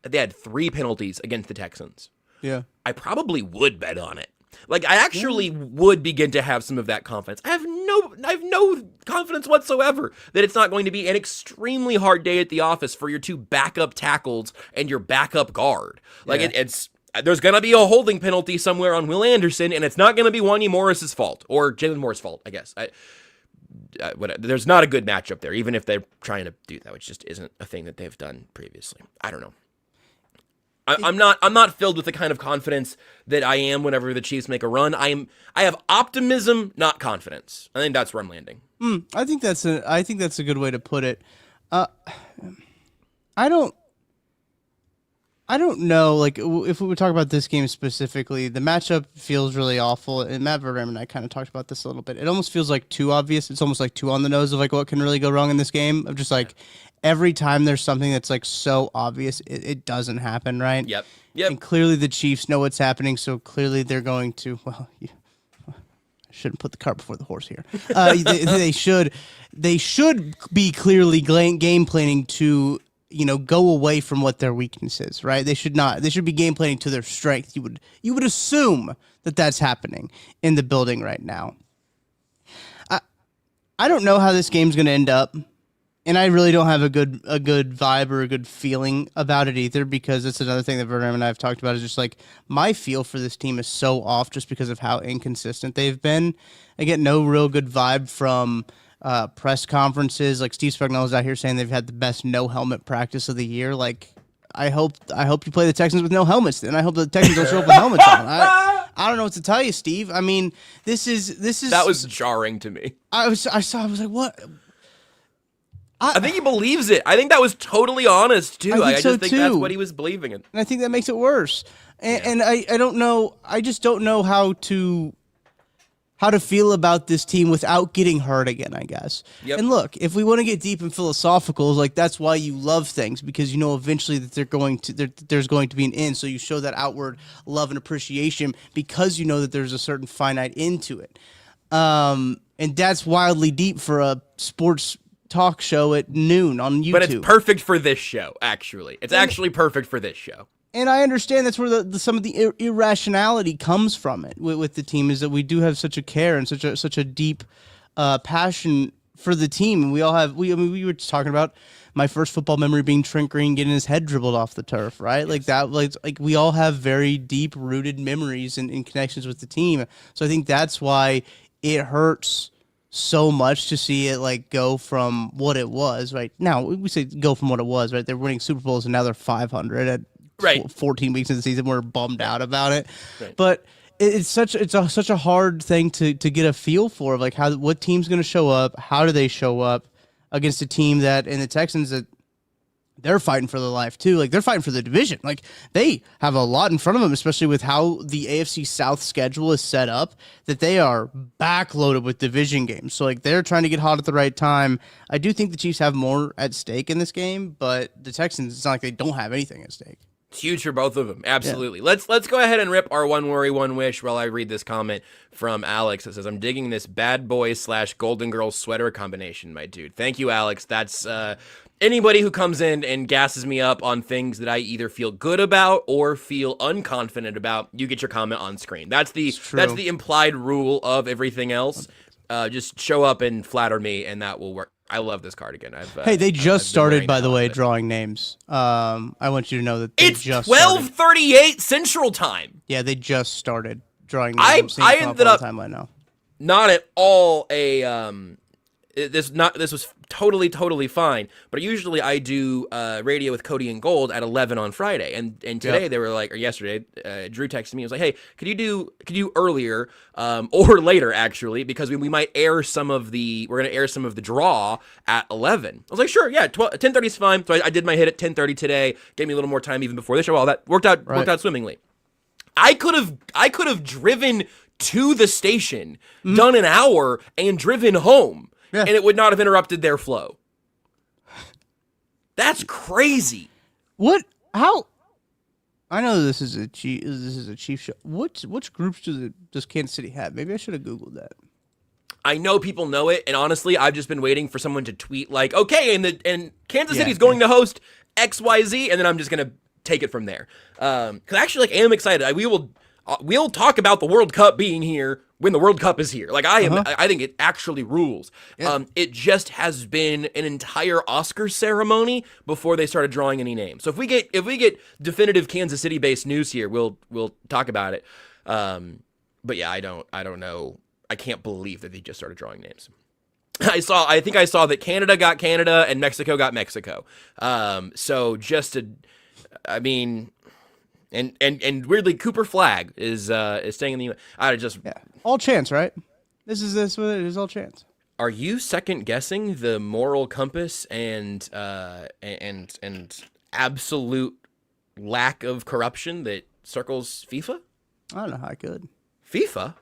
they had 3 penalties against the Texans, Yeah. I probably would bet on it. Like, I actually would begin to have some of that confidence. I have no confidence whatsoever that it's not going to be an extremely hard day at the office for your 2 backup tackles and your backup guard. Like, it's there's going to be a holding penalty somewhere on Will Anderson, and it's not going to be Wanya Morris's fault, or Jalen Moore's fault, I guess. There's not a good matchup there, even if they're trying to do that, which just isn't a thing that they've done previously. I don't know. I'm not filled with the kind of confidence that I am whenever the Chiefs make a run. I have optimism, not confidence. I think that's where I'm landing. I think that's a good way to put it. I don't know. Like, if we would talk about this game specifically, the matchup feels really awful. And Matt Verderame and I kind of talked about this a little bit. It almost feels like too obvious. It's almost like too on the nose of like what can really go wrong in this game. Of just like every time there's something that's like so obvious, it doesn't happen, right? Yep. And clearly the Chiefs know what's happening, so clearly they're going to. Well, I shouldn't put the cart before the horse here. They should be clearly game planning to, go away from what their weakness is, right? They should not. They should be game planning to their strength. You would assume that that's happening in the building right now. I don't know how this game's going to end up, and I really don't have a good vibe or a good feeling about it either, because it's another thing that Vernon and I have talked about, is just like my feel for this team is so off just because of how inconsistent they've been. I get no real good vibe from press conferences. Like Steve Spagnuolo's out here saying they've had the best no helmet practice of the year. Like, I hope you play the Texans with no helmets, and I hope the Texans don't show up with helmets on. I don't know what to tell you, Steve. I mean, this is that was jarring to me. I was like, what? I think he believes it. I think that was totally honest too. I just think that's what he was believing in. And I think that makes it worse. And I don't know. I just don't know how to feel about this team without getting hurt again, I guess. Yep. And look, if we want to get deep and philosophical, like that's why you love things, because you know eventually that there's going to be an end. So you show that outward love and appreciation because you know that there's a certain finite end to it. And that's wildly deep for a sports talk show at noon on YouTube. But it's perfect for this show, actually. It's actually perfect for this show. And I understand that's where some of the irrationality comes from it with the team, is that we do have such a care and such a deep passion for the team. And we all have, we were just talking about my first football memory being Trent Green getting his head dribbled off the turf, right? Yes. Like that, like we all have very deep rooted memories and connections with the team. So I think that's why it hurts so much to see it like go from what it was right now. We say go from what it was, right? They're winning Super Bowls and now they're 500 at 14 weeks of the season. We're bummed out about it, but it's such a hard thing to get a feel for, like what team's going to show up, how do they show up against a team that in the Texans that they're fighting for their life too. Like they're fighting for the division. Like they have a lot in front of them, especially with how the AFC South schedule is set up, that they are backloaded with division games. So like they're trying to get hot at the right time. I do think the Chiefs have more at stake in this game, but the Texans, it's not like they don't have anything at stake. It's huge for both of them. Absolutely. Yeah. Let's go ahead and rip our one worry, one wish while I read this comment from Alex that says, I'm digging this bad boy / Golden Girls sweater combination, my dude. Thank you, Alex. That's anybody who comes in and gasses me up on things that I either feel good about or feel unconfident about, you get your comment on screen. That's the implied rule of everything else. Just show up and flatter me, and that will work. I love this cardigan. Hey, they just started, by the way, drawing names. I want you to know that it's just 12:38 Central Time. Yeah, they just started drawing names. I ended up timeline now. Not at all a this was totally fine. But usually I do radio with Cody and Gold at 11 on Friday, and today they were like, or yesterday, Drew texted me. He was like, "Hey, could you do earlier or later actually, because we might air we're gonna air some of the draw at 11." I was like, "Sure, yeah, 10:30 is fine." So I did my hit at 10:30 today. Gave me a little more time even before the show. All that worked out swimmingly. I could have driven to the station, done an hour, and driven home. Yeah. And it would not have interrupted their flow. That's crazy. What? How? I know this is a Chief show. Which groups does Kansas City have? Maybe I should have Googled that. I know people know it, and honestly, I've just been waiting for someone to tweet like, "Okay, and Kansas City's going to host XYZ," and then I'm just gonna take it from there. Because actually, like, I am excited. We'll talk about the World Cup being here when the World Cup is here. Like I think it actually rules. Yeah. It just has been an entire Oscar ceremony before they started drawing any names. So if we get definitive Kansas City based news here, we'll talk about it. But yeah, I don't know. I can't believe that they just started drawing names. I think I saw that Canada got Canada and Mexico got Mexico. So just And weirdly, Cooper Flag is staying in the U.S. All chance, right? This what it is, all chance. Are you second guessing the moral compass and absolute lack of corruption that circles FIFA? I don't know how I could. FIFA?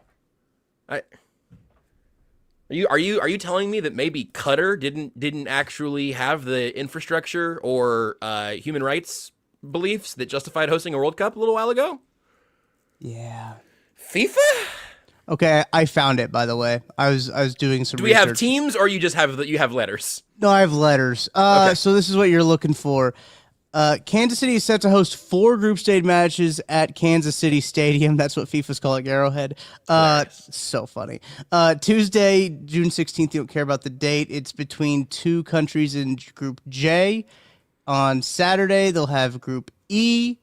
Are you telling me that maybe Qatar didn't actually have the infrastructure or human rights beliefs that justified hosting a World Cup a little while ago? Yeah. FIFA? Okay, I found it, by the way. I was doing some research. Do we have teams, or you have letters? No, I have letters. Okay. So this is what you're looking for. Kansas City is set to host 4 group stage matches at Kansas City Stadium. That's what FIFA's calling Arrowhead. So funny. Tuesday, June 16th. You don't care about the date. It's between 2 countries in Group J. On Saturday, they'll have Group E,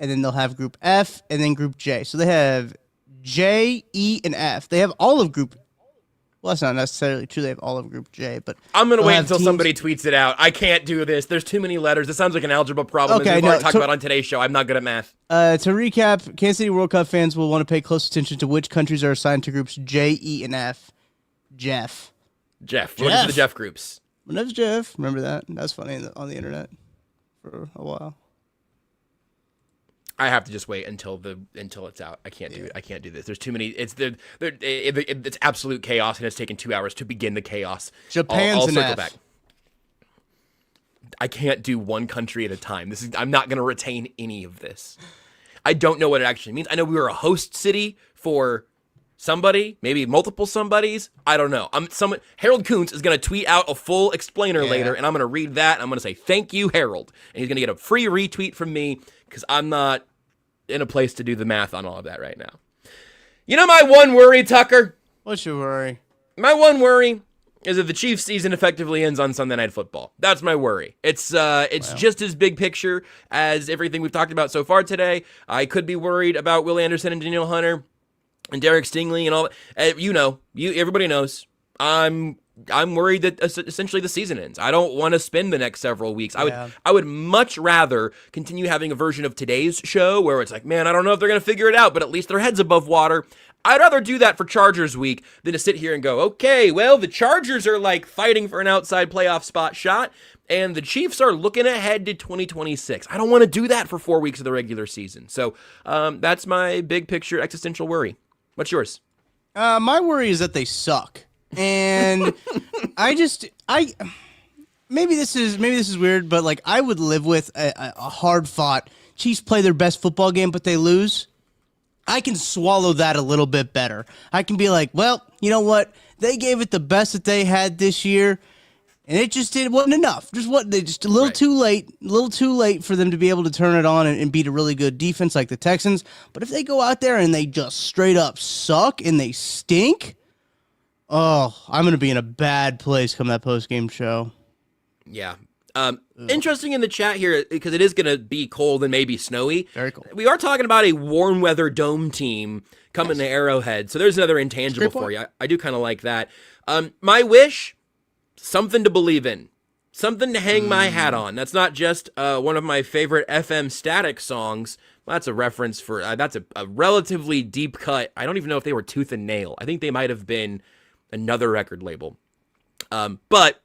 and then they'll have Group F, and then Group J. So they have J, E, and F. They have all of Group... Well, that's not necessarily true. They have all of Group J, but... I'm going to wait until somebody tweets it out. I can't do this. There's too many letters. This sounds like an algebra problem. Okay, we've already talked about on today's show. I'm not good at math. To recap, Kansas City World Cup fans will want to pay close attention to which countries are assigned to Groups J, E, and F. Jeff. We're looking for the Jeff groups. My name's Jeff. Remember that? That's funny on the internet. For a while. I have to just wait until it's out. I can't do it. I can't do this. There's too many. It's it's absolute chaos, and it's taken 2 hours to begin the chaos. Japan's I'll an circle F. back. I can't do one country at a time. I'm not going to retain any of this. I don't know what it actually means. I know we were a host city for somebody, maybe multiple somebodies. I don't know. Harold Kuntz is going to tweet out a full explainer later, and I'm going to read that, and I'm going to say, "Thank you, Harold." And he's going to get a free retweet from me because I'm not in a place to do the math on all of that right now. You know my one worry, Tucker? What's your worry? My one worry is that the Chiefs season effectively ends on Sunday Night Football. That's my worry. It's just as big picture as everything we've talked about so far today. I could be worried about Will Anderson and Danielle Hunter and Derek Stingley and all that. Everybody knows. I'm worried that essentially the season ends. I don't want to spend the next several weeks. I would much rather continue having a version of today's show where it's like, man, I don't know if they're going to figure it out, but at least their head's above water. I'd rather do that for Chargers week than to sit here and go, okay, well, the Chargers are like fighting for an outside playoff spot shot, and the Chiefs are looking ahead to 2026. I don't want to do that for 4 weeks of the regular season. So that's my big picture existential worry. What's yours? My worry is that they suck, and maybe this is weird, but like I would live with a hard fought Chiefs play their best football game, but they lose. I can swallow that a little bit better. I can be like, well, you know what? They gave it the best that they had this year, and it wasn't enough. Just a little too late for them to be able to turn it on and beat a really good defense like the Texans. But if they go out there and they just straight up suck and they stink, oh, I'm going to be in a bad place come that post-game show. Yeah. Interesting in the chat here, because it is going to be cold and maybe snowy. Very cold. We are talking about a warm weather dome team coming to Arrowhead. So there's another intangible for you. I do kind of like that. My wish, something to believe in. Something to hang my hat on. That's not just one of my favorite FM Static songs. That's a reference for, that's a relatively deep cut. I don't even know if they were Tooth and Nail. I think they might have been another record label. But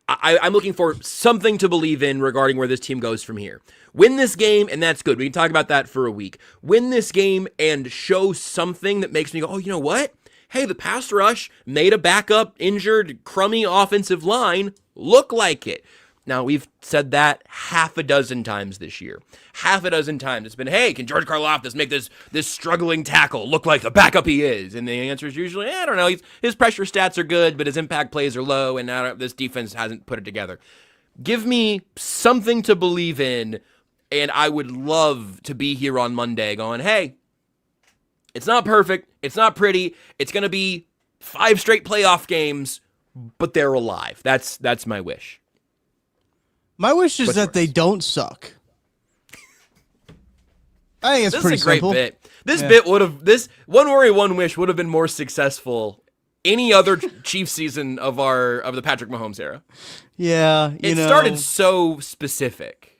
I'm looking for something to believe in regarding where this team goes from here. Win this game, and that's good. We can talk about that for a week. Win this game and show something that makes me go, oh, you know what? Hey, the pass rush made a backup, injured, crummy offensive line look like it. Now, we've said that half a dozen times this year. Half a dozen times. It's been, hey, can George Karlaftis make this struggling tackle look like the backup he is? And the answer is usually, I don't know. His pressure stats are good, but his impact plays are low, and now this defense hasn't put it together. Give me something to believe in, and I would love to be here on Monday going, hey, it's not perfect. It's not pretty. It's going to be 5 straight playoff games, but they're alive. That's my wish. My wish is that they don't suck. I think it's pretty simple. This is a great bit. This bit would have, this one worry, one wish would have been more successful any other Chiefs season of the Patrick Mahomes era. Yeah, it started so specific.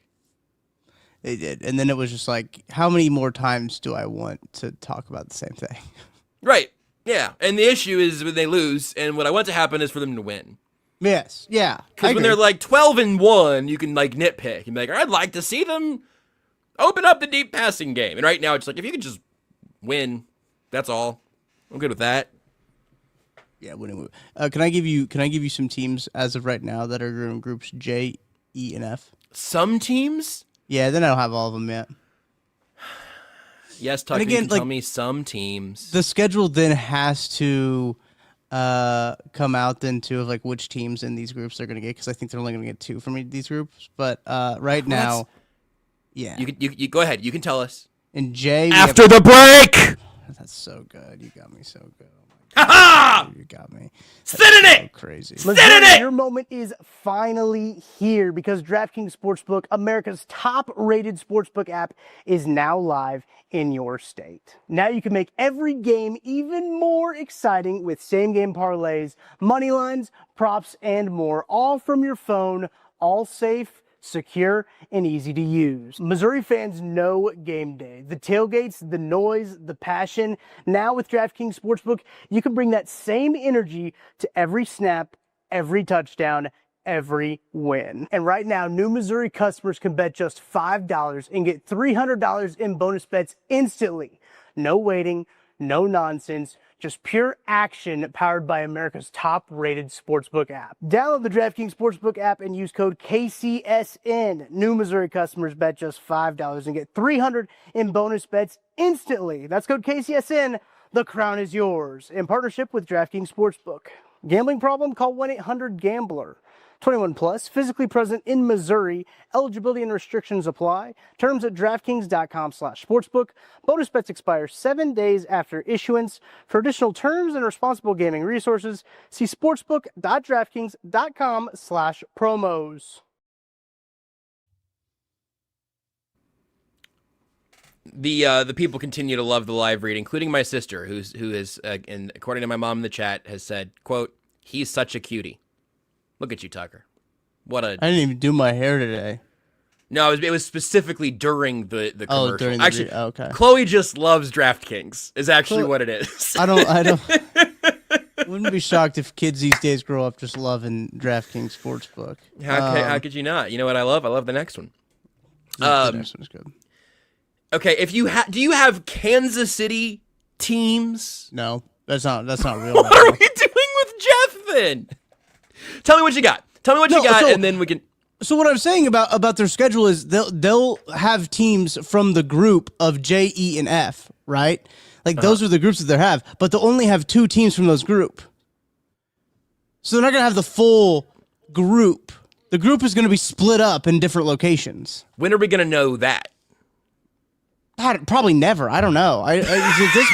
They did, and then it was just like, how many more times do I want to talk about the same thing? Right. Yeah, and the issue is when they lose, and what I want to happen is for them to win. Yes, yeah. Because when they're like 12-1, you can like nitpick and be like, I'd like to see them open up the deep passing game. And right now, it's like, if you could just win, that's all. I'm good with that. Yeah, winning. Can I give you some teams as of right now that are in groups J, E, and F? Some teams? Yeah, then I don't have all of them yet. Yes, Tucker, you can tell me some teams. The schedule then has to come out then too of like which teams in these groups they're going to get, because I think they're only going to get 2 from these groups. But right now, yeah, you go ahead. You can tell us. In J, after the break. That's so good. You got me so good. Ha! You got me. Sit in it. Crazy. Missouri, your moment is finally here because DraftKings Sportsbook, America's top-rated sportsbook app, is now live in your state. Now you can make every game even more exciting with same-game parlays, money lines, props, and more, all from your phone, all safe, secure, and easy to use. Missouri fans know game day. The tailgates, the noise, the passion. Now with DraftKings Sportsbook, you can bring that same energy to every snap, every touchdown, every win. And right now, new Missouri customers can bet just $5 and get $300 in bonus bets instantly. No waiting, no nonsense, just pure action powered by America's top-rated sportsbook app. Download the DraftKings Sportsbook app and use code KCSN. New Missouri customers bet just $5 and get $300 in bonus bets instantly. That's code KCSN. The crown is yours. In partnership with DraftKings Sportsbook. Gambling problem? Call 1-800-GAMBLER. 21 plus, physically present in Missouri. Eligibility and restrictions apply. Terms at DraftKings.com/sportsbook. Bonus bets expire 7 days after issuance. For additional terms and responsible gaming resources, see sportsbook.draftkings.com/promos. The people continue to love the live read, including my sister, who is, and according to my mom in the chat, has said, quote, he's such a cutie. Look at you, Tucker. I didn't even do my hair today. No, it was specifically during the commercial. Oh, during the okay. Chloe just loves DraftKings. Is actually what it is. I don't. Wouldn't be shocked if kids these days grow up just loving DraftKings Sportsbook. How could you not? You know what I love? I love the next one. The next one is good. Okay, if you do you have Kansas City teams? No, that's not real. What are we doing with Jeff then? Tell me what you got. And then we can. So what I'm saying about their schedule is they'll have teams from the group of J, E, and F, right? Like those are the groups that they have, but they'll only have 2 teams from those group. So they're not gonna have the full group. The group is gonna be split up in different locations. When are we gonna know that? Probably never. I don't know. At this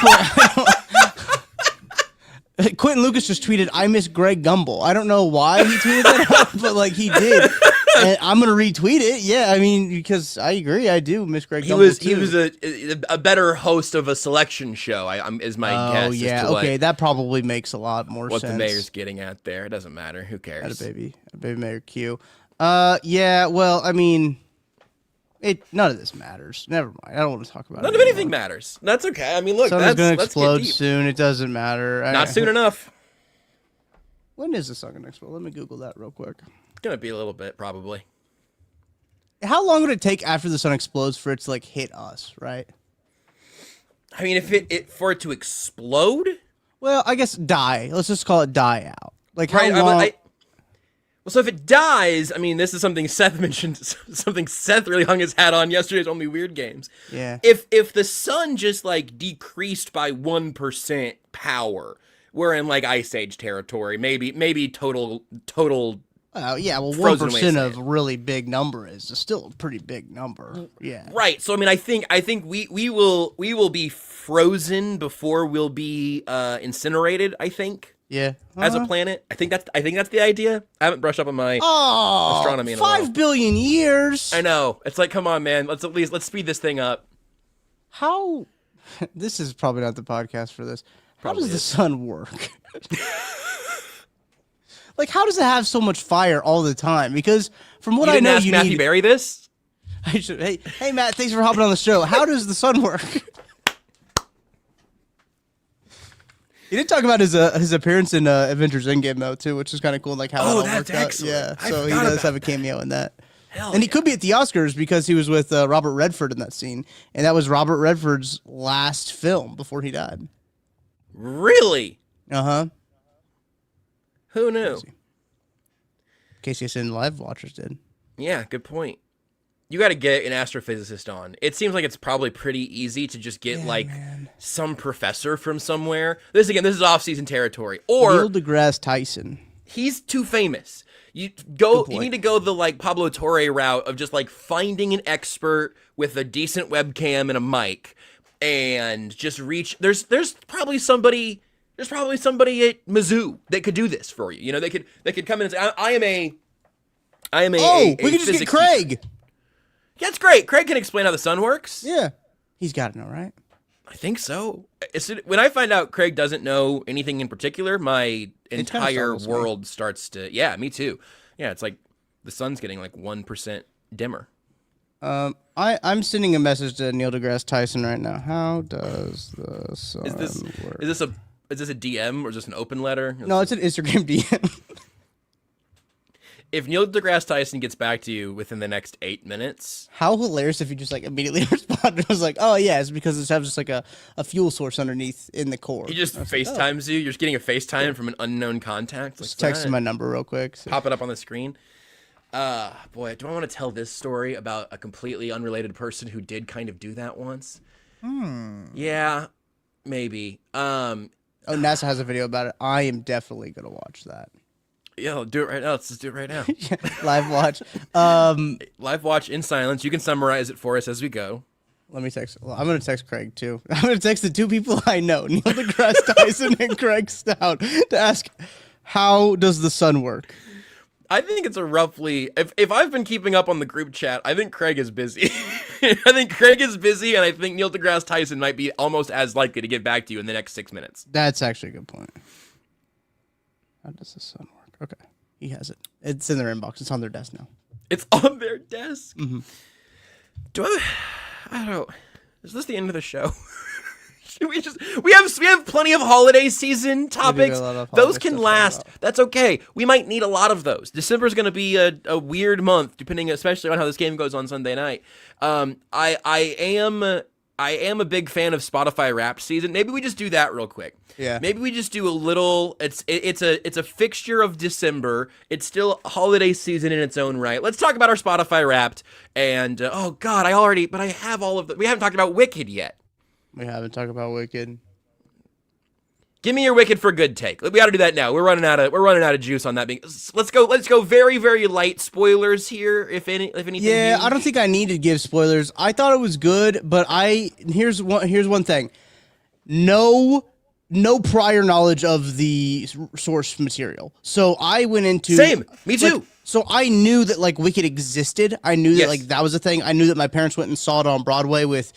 point, Quentin Lucas just tweeted, "I miss Greg Gumbel." I don't know why he tweeted that, but like he did, and I'm gonna retweet it. Yeah, I mean because I agree, I do miss Greg. Gumbel He was a better host of a selection show. Is my guess. Oh yeah, okay, that probably makes a lot more sense. What the mayor's getting at there, it doesn't matter. Who cares? A baby mayor Q. Yeah, well, I mean. None of this matters. Never mind. I don't want to talk about it. None of anything matters. That's okay. I mean, look, Sun's going to explode soon. It doesn't matter. Not soon enough. When is the sun going to explode? Let me Google that real quick. It's going to be a little bit, probably. How long would it take after the sun explodes for it to like hit us, right? I mean, if for it to explode? Well, I guess die. Let's just call it die out. Like how right, long? Well, so if it dies, I mean, this is something Seth mentioned, something Seth really hung his hat on yesterday's Only Weird Games. Yeah. If the sun just, like, decreased by 1% power, we're in, like, Ice Age territory. Maybe total yeah, well, frozen 1% of a really big number is still a pretty big number. Yeah. Right. So, I mean, I think we will be frozen before we'll be incinerated, I think. Yeah, as a planet, I think that's the idea. I haven't brushed up on my astronomy in a while. 5 billion years. I know. It's like, come on, man. Let's speed this thing up. How? This is probably not the podcast for this. How does the sun work? Like, how does it have so much fire all the time? Because from what I know, ask Matthew Berry this. I should. Hey, Matt. Thanks for hopping on the show. How does the sun work? He did talk about his appearance in Avengers Endgame though too, which is kind of cool. Like how that's excellent. Yeah, so he does have a cameo in that. And he could be at the Oscars because he was with Robert Redford in that scene, and that was Robert Redford's last film before he died. Really? Uh-huh. Who knew? Casey and Live Watchers did. Yeah, good point. You got to get an astrophysicist on. It seems like it's probably pretty easy to just get some professor from somewhere. This is off-season territory. Or Neil deGrasse Tyson. He's too famous. You need to go the like Pablo Torre route of just like finding an expert with a decent webcam and a mic and just reach. There's probably somebody at Mizzou that could do this for you. You know, they could come in and say, I am a we could just get Craig. Teacher. Yeah, that's great. Craig can explain how the sun works. Yeah. He's got to know, right? I think so. When I find out Craig doesn't know anything in particular, my entire world starts to... Yeah, me too. Yeah, it's like the sun's getting like 1% dimmer. I'm sending a message to Neil deGrasse Tyson right now. How does the sun work? Is this a DM or is this an open letter? No, it's an Instagram DM. If Neil deGrasse Tyson gets back to you within the next 8 minutes... How hilarious if you just like immediately responded. It was like, oh yeah, it's because it has just like a fuel source underneath in the core. He just FaceTimes you. You're just getting a FaceTime from an unknown contact. Just text him my number real quick. So. Pop it up on the screen. Boy, do I want to tell this story about a completely unrelated person who did kind of do that once? Yeah, maybe. NASA has a video about it. I am definitely going to watch that. Yeah, I'll do it right now. Let's just do it right now. Live watch. Live watch in silence. You can summarize it for us as we go. Let me text. Well, I'm going to text Craig, too. I'm going to text the 2 people I know, Neil deGrasse Tyson and Craig Stout, to ask, how does the sun work? I think it's a roughly... If I've been keeping up on the group chat, I think Craig is busy. I think Craig is busy, and I think Neil deGrasse Tyson might be almost as likely to get back to you in the next 6 minutes. That's actually a good point. How does the sun work? Okay. He has it. It's in their inbox. It's on their desk now. It's on their desk? Mm-hmm. I don't know. Is this the end of the show? we have plenty of holiday season topics. a lot of Those holiday can stuff last. about. That's okay. We might need a lot of those. December is going to be a weird month, depending, especially on how this game goes on Sunday night. I am a big fan of Spotify Wrapped season. Maybe we just do that real quick. Yeah. Maybe we just do a little. It's a fixture of December. It's still holiday season in its own right. Let's talk about our Spotify Wrapped. And oh God, I have all of the. We haven't talked about Wicked yet. We haven't talked about Wicked. Give me your Wicked for good take. We got to do that now. We're running out of juice on that. Let's go very, very light spoilers here, if anything. Yeah, huge. I don't think I need to give spoilers. I thought it was good, but here's one thing. No prior knowledge of the source material. So I went into Same. Me too. So I knew that like Wicked existed. I knew that Yes. like that was a thing. I knew that my parents went and saw it on Broadway with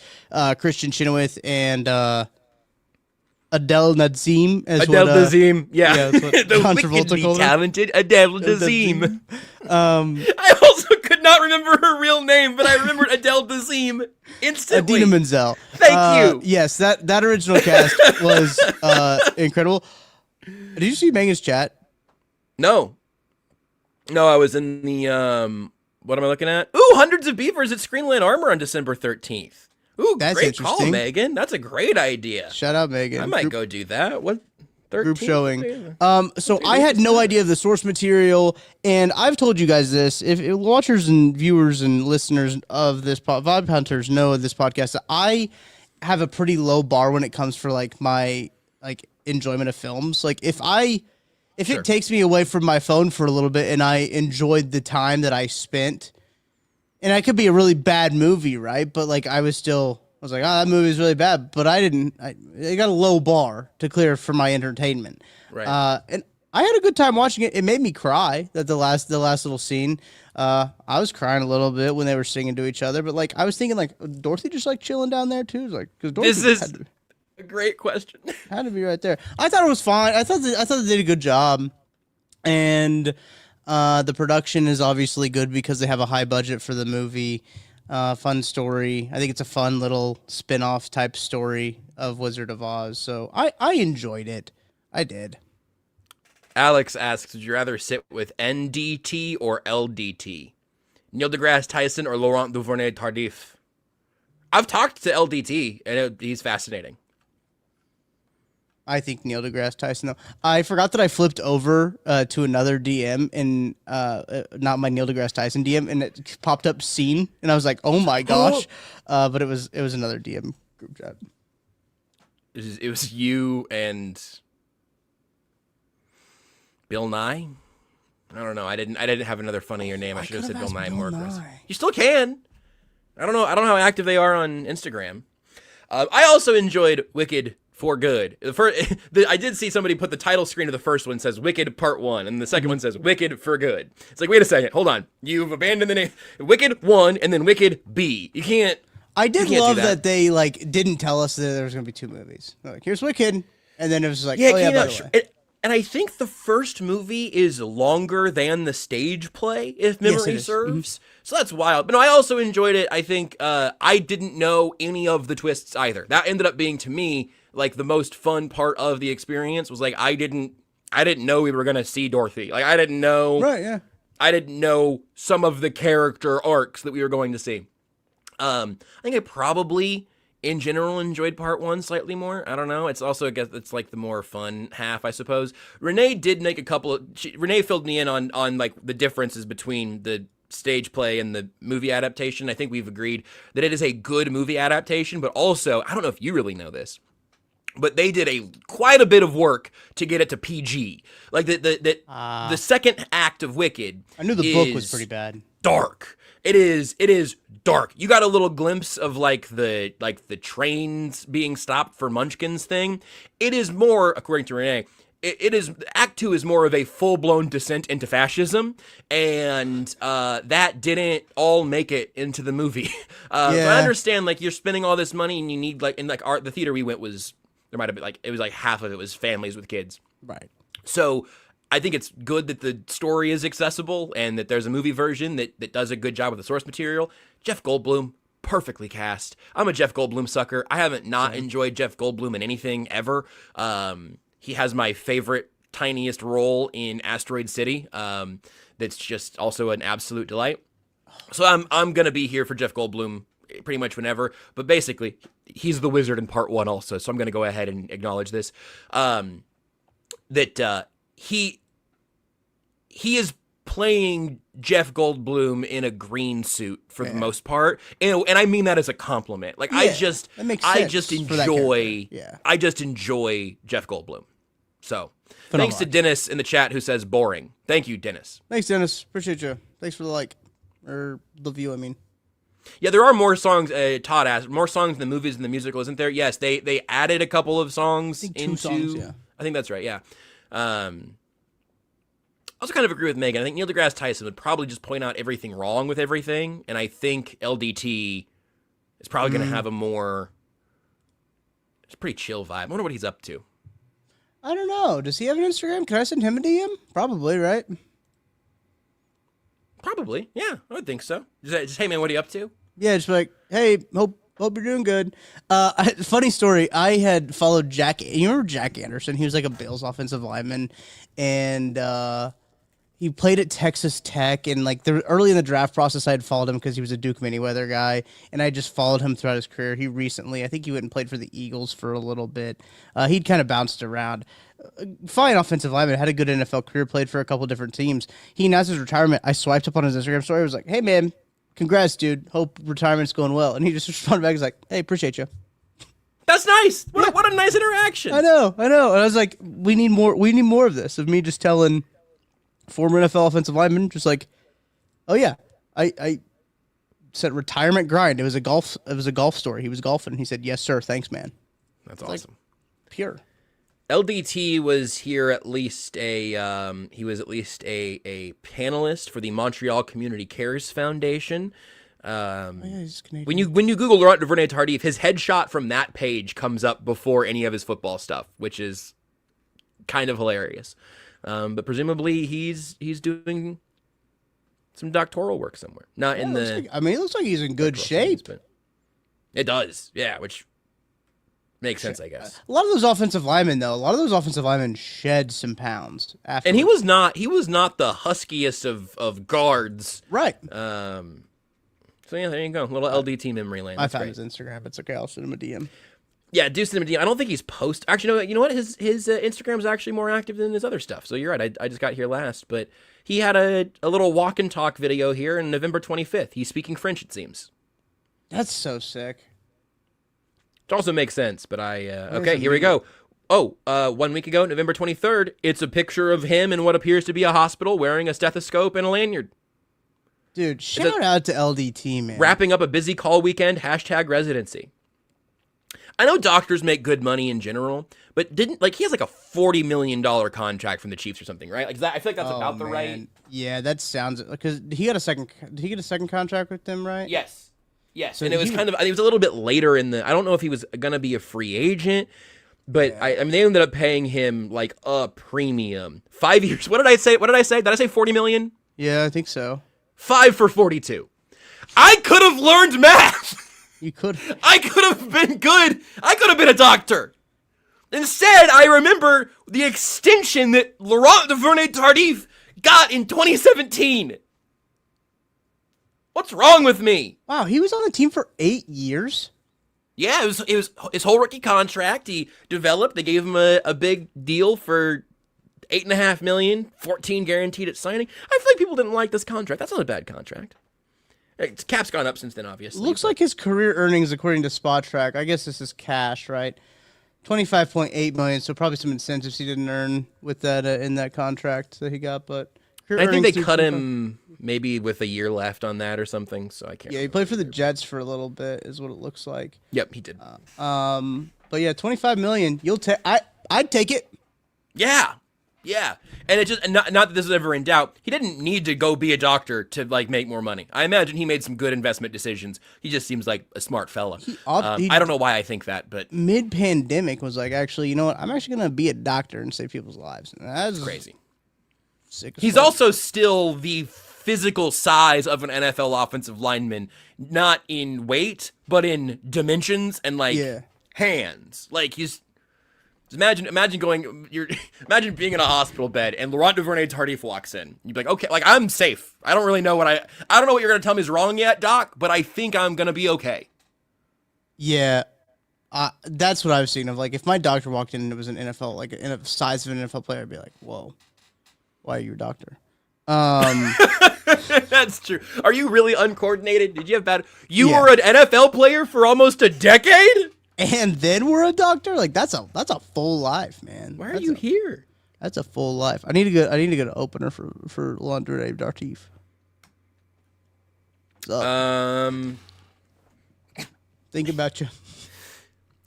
Christian Chenoweth and Adele Dazeem. Adele Dazeem. Yeah. that's what The John Travolta wickedly called her. talented Adele Dazeem. Um, I also could not remember her real name, but I remembered Adele Dazeem instantly. Adina Menzel. Thank you. Yes, that original cast was incredible. Did you see Megan's chat? No, I was in the what am I looking at? Ooh, Hundreds of Beavers at Screenland Armor on December 13th. Ooh, That's great call, interesting. Megan. That's a great idea. Shout out Megan. I might go do that. What? 13th? Group showing. So I had no idea of the source material, and I've told you guys this. If watchers and viewers and listeners of this Vibe Hunters know of this podcast, that I have a pretty low bar when it comes for like my like enjoyment of films. Like if Sure. it takes me away from my phone for a little bit and I enjoyed the time that I spent, and it could be a really bad movie, right? But like I was like, oh, that movie is really bad. But I got a low bar to clear for my entertainment. Right. And I had a good time watching it. It made me cry that the last little scene. I was crying a little bit when they were singing to each other. But like I was thinking, like Dorothy just like chilling down there too, like because Dorothy This is a great question. had to be right there. I thought it was fine. I thought they did a good job, and the production is obviously good because they have a high budget for the movie. Fun story. I think it's a fun little spin-off type story of Wizard of Oz. So I enjoyed it. I did. Alex asks, would you rather sit with NDT or LDT? Neil deGrasse Tyson or Laurent Duvernay Tardif? I've talked to LDT, and he's fascinating. I think Neil deGrasse Tyson, though. I forgot that I flipped over to another DM, and not my Neil deGrasse Tyson DM, and it popped up scene, and I was like, oh my gosh. But it was another DM group chat. It was you and Bill Nye? I don't know. I didn't have another funnier name. I should have said Bill Nye more aggressive. You still can. I don't know how active they are on Instagram. I also enjoyed Wicked for Good. I did see somebody put the title screen of the first one says Wicked Part 1, and the second one says Wicked for Good. It's like, wait a second, hold on. You've abandoned the name. Wicked 1 and then Wicked B. You can't. I did can't do love that. that they like didn't tell us that there was going to be two movies. They're like, here's Wicked, and then it was like, Yeah, oh yeah, by by the way. and I think the first movie is longer than the stage play, if memory is. serves. So that's wild. But no, I also enjoyed it. I think I didn't know any of the twists either. That ended up being, to me, like the most fun part of the experience was like I didn't know we were gonna see Dorothy. Like I didn't know. Right, yeah. I didn't know some of the character arcs that we were going to see. I think I probably, in general, enjoyed part 1 slightly more. I don't know. It's also, I guess, it's like the more fun half, I suppose. Renee did make a couple of. Renee filled me in on like the differences between the stage play and the movie adaptation. I think we've agreed that it is a good movie adaptation, but also, I don't know if you really know this, but they did quite a bit of work to get it to PG. Like the second act of Wicked. I knew the book was pretty bad. Dark. It is dark. You got a little glimpse of like the trains being stopped for Munchkins thing. It is more, according to Renee, it is Act 2 is more of a full-blown descent into fascism, and that didn't all make it into the movie. So I understand like you're spending all this money and you need like in like the theater we went was. There might have been like it was like half of it was families with kids. Right. So I think it's good that the story is accessible and that there's a movie version that does a good job with the source material. Jeff Goldblum, perfectly cast. I'm a Jeff Goldblum sucker. I haven't not enjoyed Jeff Goldblum in anything ever. He has my favorite tiniest role in Asteroid City. That's just also an absolute delight. So I'm gonna be here for Jeff Goldblum pretty much whenever. But basically, he's the wizard in part 1 also. So I'm gonna go ahead and acknowledge this. That he is playing Jeff Goldblum in a green suit for the most part, and I mean that as a compliment. Like I just enjoy Jeff Goldblum. So thanks to Dennis in the chat who says boring. Thank you, Dennis. Thanks, Dennis. Appreciate you. Thanks for the like or the view. I mean, yeah, there are more songs. Todd asked more songs in the movies and the musical, isn't there? Yes, they added a couple of songs into. 2 songs, yeah. I think that's right. Yeah. I also kind of agree with Megan. I think Neil deGrasse Tyson would probably just point out everything wrong with everything, and I think LDT is probably going to have it's a pretty chill vibe. I wonder what he's up to. I don't know. Does he have an Instagram? Can I send him a DM? Probably, right? Probably, yeah. I would think so. Just hey man, what are you up to? Yeah, just like, hey, hope you're doing good. Funny story. I had followed Jack. You remember Jack Anderson? He was like a Bills offensive lineman, and he played at Texas Tech. And like early in the draft process, I had followed him because he was a Duke Manyweather guy, and I just followed him throughout his career. He recently, I think he went and played for the Eagles for a little bit. He'd kind of bounced around. Fine offensive lineman, had a good NFL career, played for a couple different teams. He announced his retirement. I swiped up on his Instagram story. I was like, hey man, congrats, dude. Hope retirement's going well. And he just responded back. He's like, hey, appreciate you. That's nice. What a nice interaction. I know. And I was like, we need more of this, of me just telling former NFL offensive linemen, just like, oh yeah, I said retirement grind. It was a golf story. He was golfing. He said, yes, sir. Thanks, man. That's awesome. Like, pure. LDT was here at least a panelist for the Montreal Community Cares Foundation. He's Canadian. When you Google Laurent Duvernay-Tardif, his headshot from that page comes up before any of his football stuff, which is kind of hilarious. But presumably he's doing some doctoral work somewhere. Not in the. Like, I mean, it looks like he's in good shape. It does, yeah, which makes sense, I guess. A lot of those offensive linemen shed some pounds after. And he was not the huskiest of guards. Right. So yeah, there you go. Little LDT memory lane. I found his Instagram. It's okay. I'll send him a DM. Yeah, do send him a DM. I don't think he's Actually, you know what? His Instagram is actually more active than his other stuff. So you're right. I just got here last, but he had a little walk and talk video here on November 25th. He's speaking French, it seems. That's so sick. It also makes sense, but okay, here we go. 1 week ago, November 23rd, it's a picture of him in what appears to be a hospital wearing a stethoscope and a lanyard. Dude, shout out to LDT, man. Wrapping up a busy call weekend, #residency. I know doctors make good money in general, but he has like a $40 million contract from the Chiefs or something, right? Like I feel like that's about the right. Yeah, that sounds, because did he get a second contract with them, right? Yes. So and it was I think it was a little bit later in I don't know if he was going to be a free agent, but yeah. I mean, they ended up paying him like a premium. 5 years. What did I say? Did I say $40 million? Yeah, I think so. 5 for 42. I could have learned math. You could. I could have been good. I could have been a doctor. Instead, I remember the extension that Laurent Duvernay-Tardif got in 2017. What's wrong with me? Wow, he was on the team for 8 years? Yeah, it was his whole rookie contract. He developed. They gave him a big deal for $8.5 million, 14 guaranteed at signing. I feel like people didn't like this contract. That's not a bad contract. Its cap's gone up since then, obviously. Looks like his career earnings, according to Spot Track, I guess this is cash, right? $25.8 million. So probably some incentives he didn't earn with that in that contract that he got. But I think they cut him maybe with a year left on that or something. So I can't. Yeah, he played for the Jets for a little bit, is what it looks like. Yep, he did. But yeah, $25 million. I'd take it. Yeah, and it just not that this is ever in doubt. He didn't need to go be a doctor to make more money. I imagine he made some good investment decisions. He just seems like a smart fella. I don't know why I think that, but mid-pandemic was like, actually, you know what? I'm actually gonna be a doctor and save people's lives. And that's crazy. Sick. He's also still the physical size of an NFL offensive lineman, not in weight, but in dimensions and like hands. Like he's imagine imagine being in a hospital bed and Laurent Duvernay-Tardif walks in. You'd be like, okay, like I'm safe. I don't really know I don't know what you're gonna tell me is wrong yet, Doc, but I think I'm gonna be okay. Yeah. That's what I was thinking of. Like, if my doctor walked in and it was an NFL, like in a size of an NFL player, I'd be like, whoa, why are you a doctor? That's true. Are you really uncoordinated? Did you have bad? You were an NFL player for almost a decade, and then we're a doctor. Like that's a full life, man. Why are you here? That's a full life. I need to get an opener for Laundry Dartif. Think about you.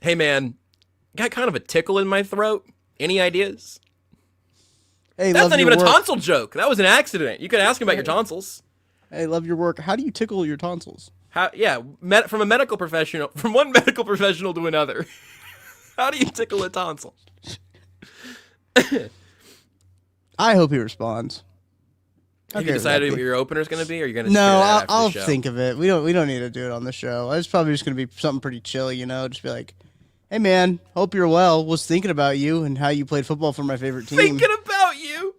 Hey man, got kind of a tickle in my throat. Any ideas? Hey, that's not even a tonsil joke. That was an accident. You could ask him about your tonsils. Hey, love your work. How do you tickle your tonsils? From a medical professional, from one medical professional to another. How do you tickle a tonsil? I hope he responds. Have you decided what your opener is going to be, or are you going to? No, I'll think of it. We don't need to do it on the show. It's probably just going to be something pretty chill, Just be like, "Hey, man, hope you're well. Was thinking about you and how you played football for my favorite team." Thinking about you.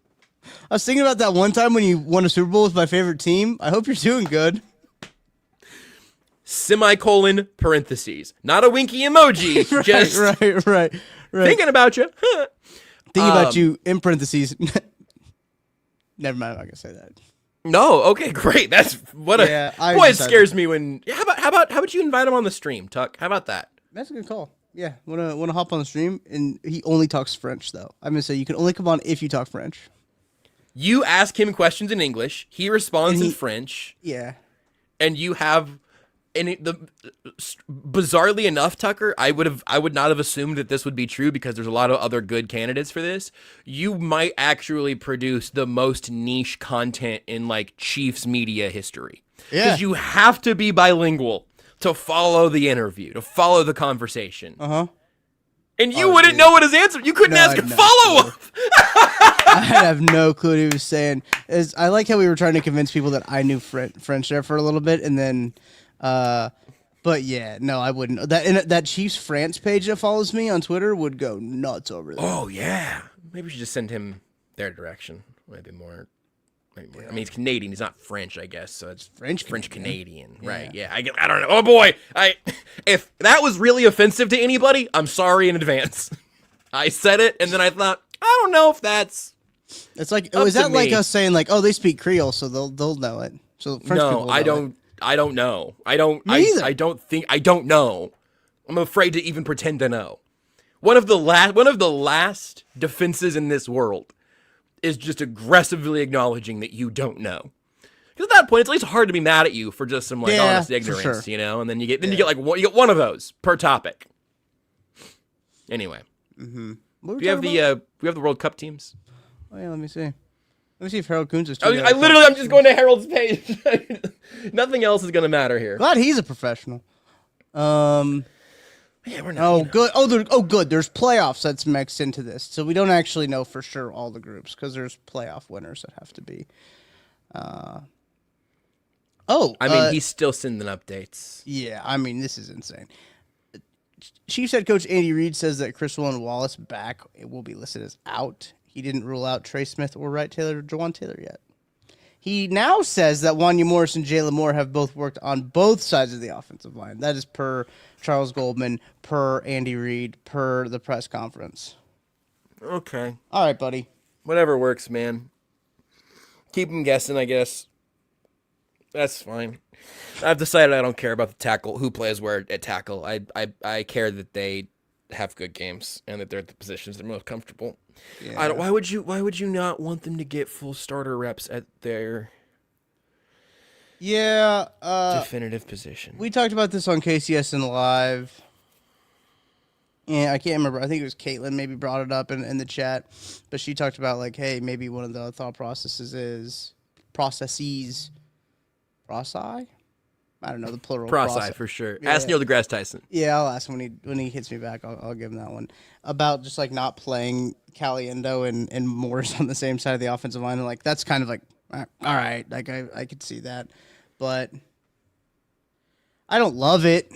I was thinking about that one time when you won a Super Bowl with my favorite team. I hope you're doing good. Semicolon parentheses, not a winky emoji. right. Thinking about you. Thinking about you in parentheses. Never mind. I'm not gonna say that. No. Okay. Great. That's what it scares me when. Yeah, how about you invite him on the stream, Tuck? How about that? That's a good call. Yeah. Wanna hop on the stream, and he only talks French though. I'm gonna say you can only come on if you talk French. You ask him questions in English. He responds in French. Yeah. And you have. Bizarrely enough, Tucker, I would not have assumed that this would be true because there's a lot of other good candidates for this. You might actually produce the most niche content in like Chiefs media history. Yeah. Because you have to be bilingual to follow the interview, to follow the conversation. Uh-huh. And you wouldn't know what his answer. You couldn't ask a follow-up. I have no clue what he was saying. I like how we were trying to convince people that I knew French there for a little bit, and then. But yeah, no, I wouldn't. That Chiefs France page that follows me on Twitter would go nuts over there. Oh yeah, maybe we should just send him their direction. Maybe more. Yeah. I mean, he's Canadian. He's not French, I guess. So it's French Canadian, right? Yeah. I don't know. Oh boy, if that was really offensive to anybody, I'm sorry in advance. I said it, and then I thought, I don't know if that's. It's like, is that like us saying like, oh, they speak Creole, so they'll know it. So French people will know it. I don't know. I don't know. I'm afraid to even pretend to know. One of the last defenses in this world is just aggressively acknowledging that you don't know. Because at that point, it's at least hard to be mad at you for just some like honest ignorance, sure. And then you get one of those per topic. Anyway, we have the World Cup teams. Oh yeah, let me see. Let me see if Harold Coons is. I'm just going to Harold's page. Nothing else is going to matter here. Glad he's a professional. Yeah, we're not. Good. Good. There's playoffs that's mixed into this, so we don't actually know for sure all the groups because there's playoff winners that have to be. He's still sending updates. Yeah, I mean this is insane. Chiefs head coach Andy Reid says that Chris Wallace back will be listed as out. He didn't rule out Trey Smith or Wright Taylor or Jawan Taylor yet. He now says that Wanya Morris and Jalen Moore have both worked on both sides of the offensive line. That is per Charles Goldman, per Andy Reid, per the press conference. Okay. All right, buddy. Whatever works, man. Keep him guessing, I guess. That's fine. I've decided I don't care about the tackle, who plays where at tackle. I care that they have good games and that they're at the positions they're most comfortable. Yeah. Why would you not want them to get full starter reps at their definitive position? We talked about this on KCSN Live. Yeah, I can't remember. I think it was Caitlin maybe brought it up in the chat, but she talked about like, hey, maybe one of the thought processes is processes. Process? I don't know the plural. Process for sure. Yeah. Ask Neil deGrasse Tyson. Yeah, I'll ask him when he hits me back. I'll give him that one about just like not playing Caliendo and Morris on the same side of the offensive line. And like that's kind of like All right, like I could see that, but I don't love it.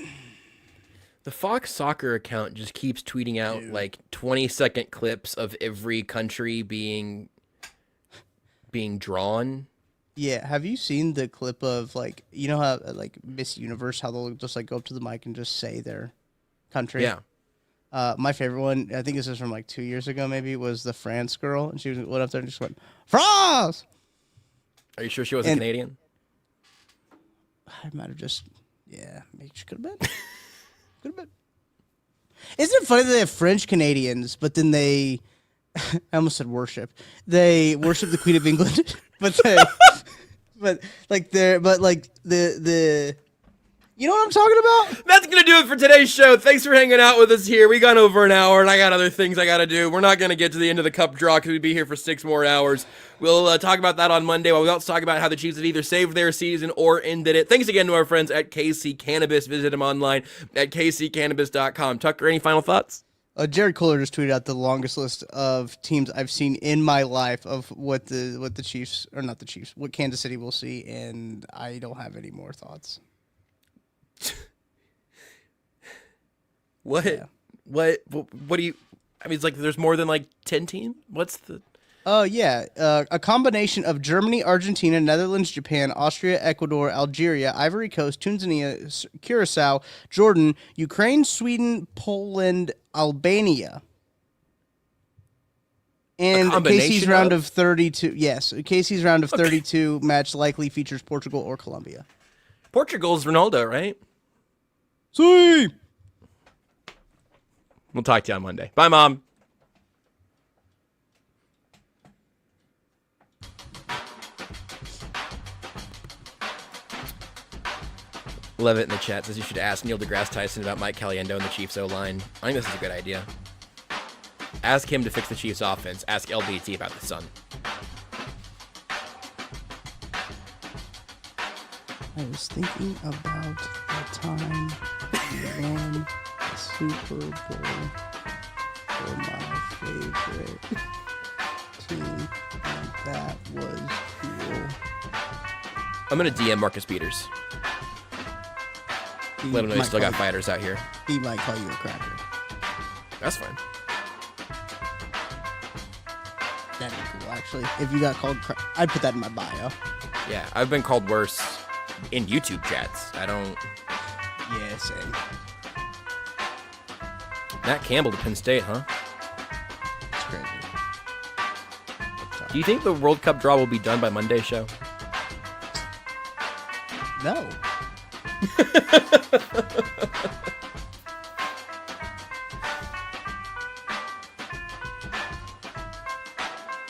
The Fox Soccer account just keeps tweeting out like 20-second clips of every country being drawn. Yeah, have you seen the clip of like how like Miss Universe, how they'll just like go up to the mic and just say their country? Yeah. My favorite one, I think this is from like 2 years ago, maybe, was the France girl, and she went up there and just went France. Are you sure she wasn't Canadian? I might have just, maybe she could have been. Could have been. Isn't it funny that they have French Canadians, but then they, I almost said worship. They worship the Queen of England, but the. You know what I'm talking about? That's going to do it for today's show. Thanks for hanging out with us here. We got over an hour, and I got other things I got to do. We're not going to get to the end of the cup draw because we'd be here for 6 more hours. We'll talk about that on Monday, while we also talk about how the Chiefs have either saved their season or ended it. Thanks again to our friends at KC Cannabis. Visit them online at kccannabis.com. Tucker, any final thoughts? Jared Kohler just tweeted out the longest list of teams I've seen in my life of what the Chiefs, or not the Chiefs, what Kansas City will see, and I don't have any more thoughts. What do you, I mean, it's like there's more than like 10 teams? What's the... A combination of Germany, Argentina, Netherlands, Japan, Austria, Ecuador, Algeria, Ivory Coast, Tunisia, Curacao, Jordan, Ukraine, Sweden, Poland, Albania. And KC's round of 32. Yes, KC's round of 32 match likely features Portugal or Colombia. Portugal's Ronaldo, right? See. We'll talk to you on Monday. Bye, Mom. Levitt in the chat says you should ask Neil deGrasse Tyson about Mike Caliendo and the Chiefs O-line. I think this is a good idea. Ask him to fix the Chiefs offense. Ask LBT about the Sun. I was thinking about the time we won the Super Bowl for my favorite team, and that was cool. I'm going to DM Marcus Peters. Let him know you still got fighters out here. He might call you a cracker. That's fine. That'd be cool, actually. If you got called I'd put that in my bio. Yeah, I've been called worse in YouTube chats. I don't... Yeah, same. Matt Campbell to Penn State, huh? It's crazy. Do you think the World Cup draw will be done by Monday's show? No.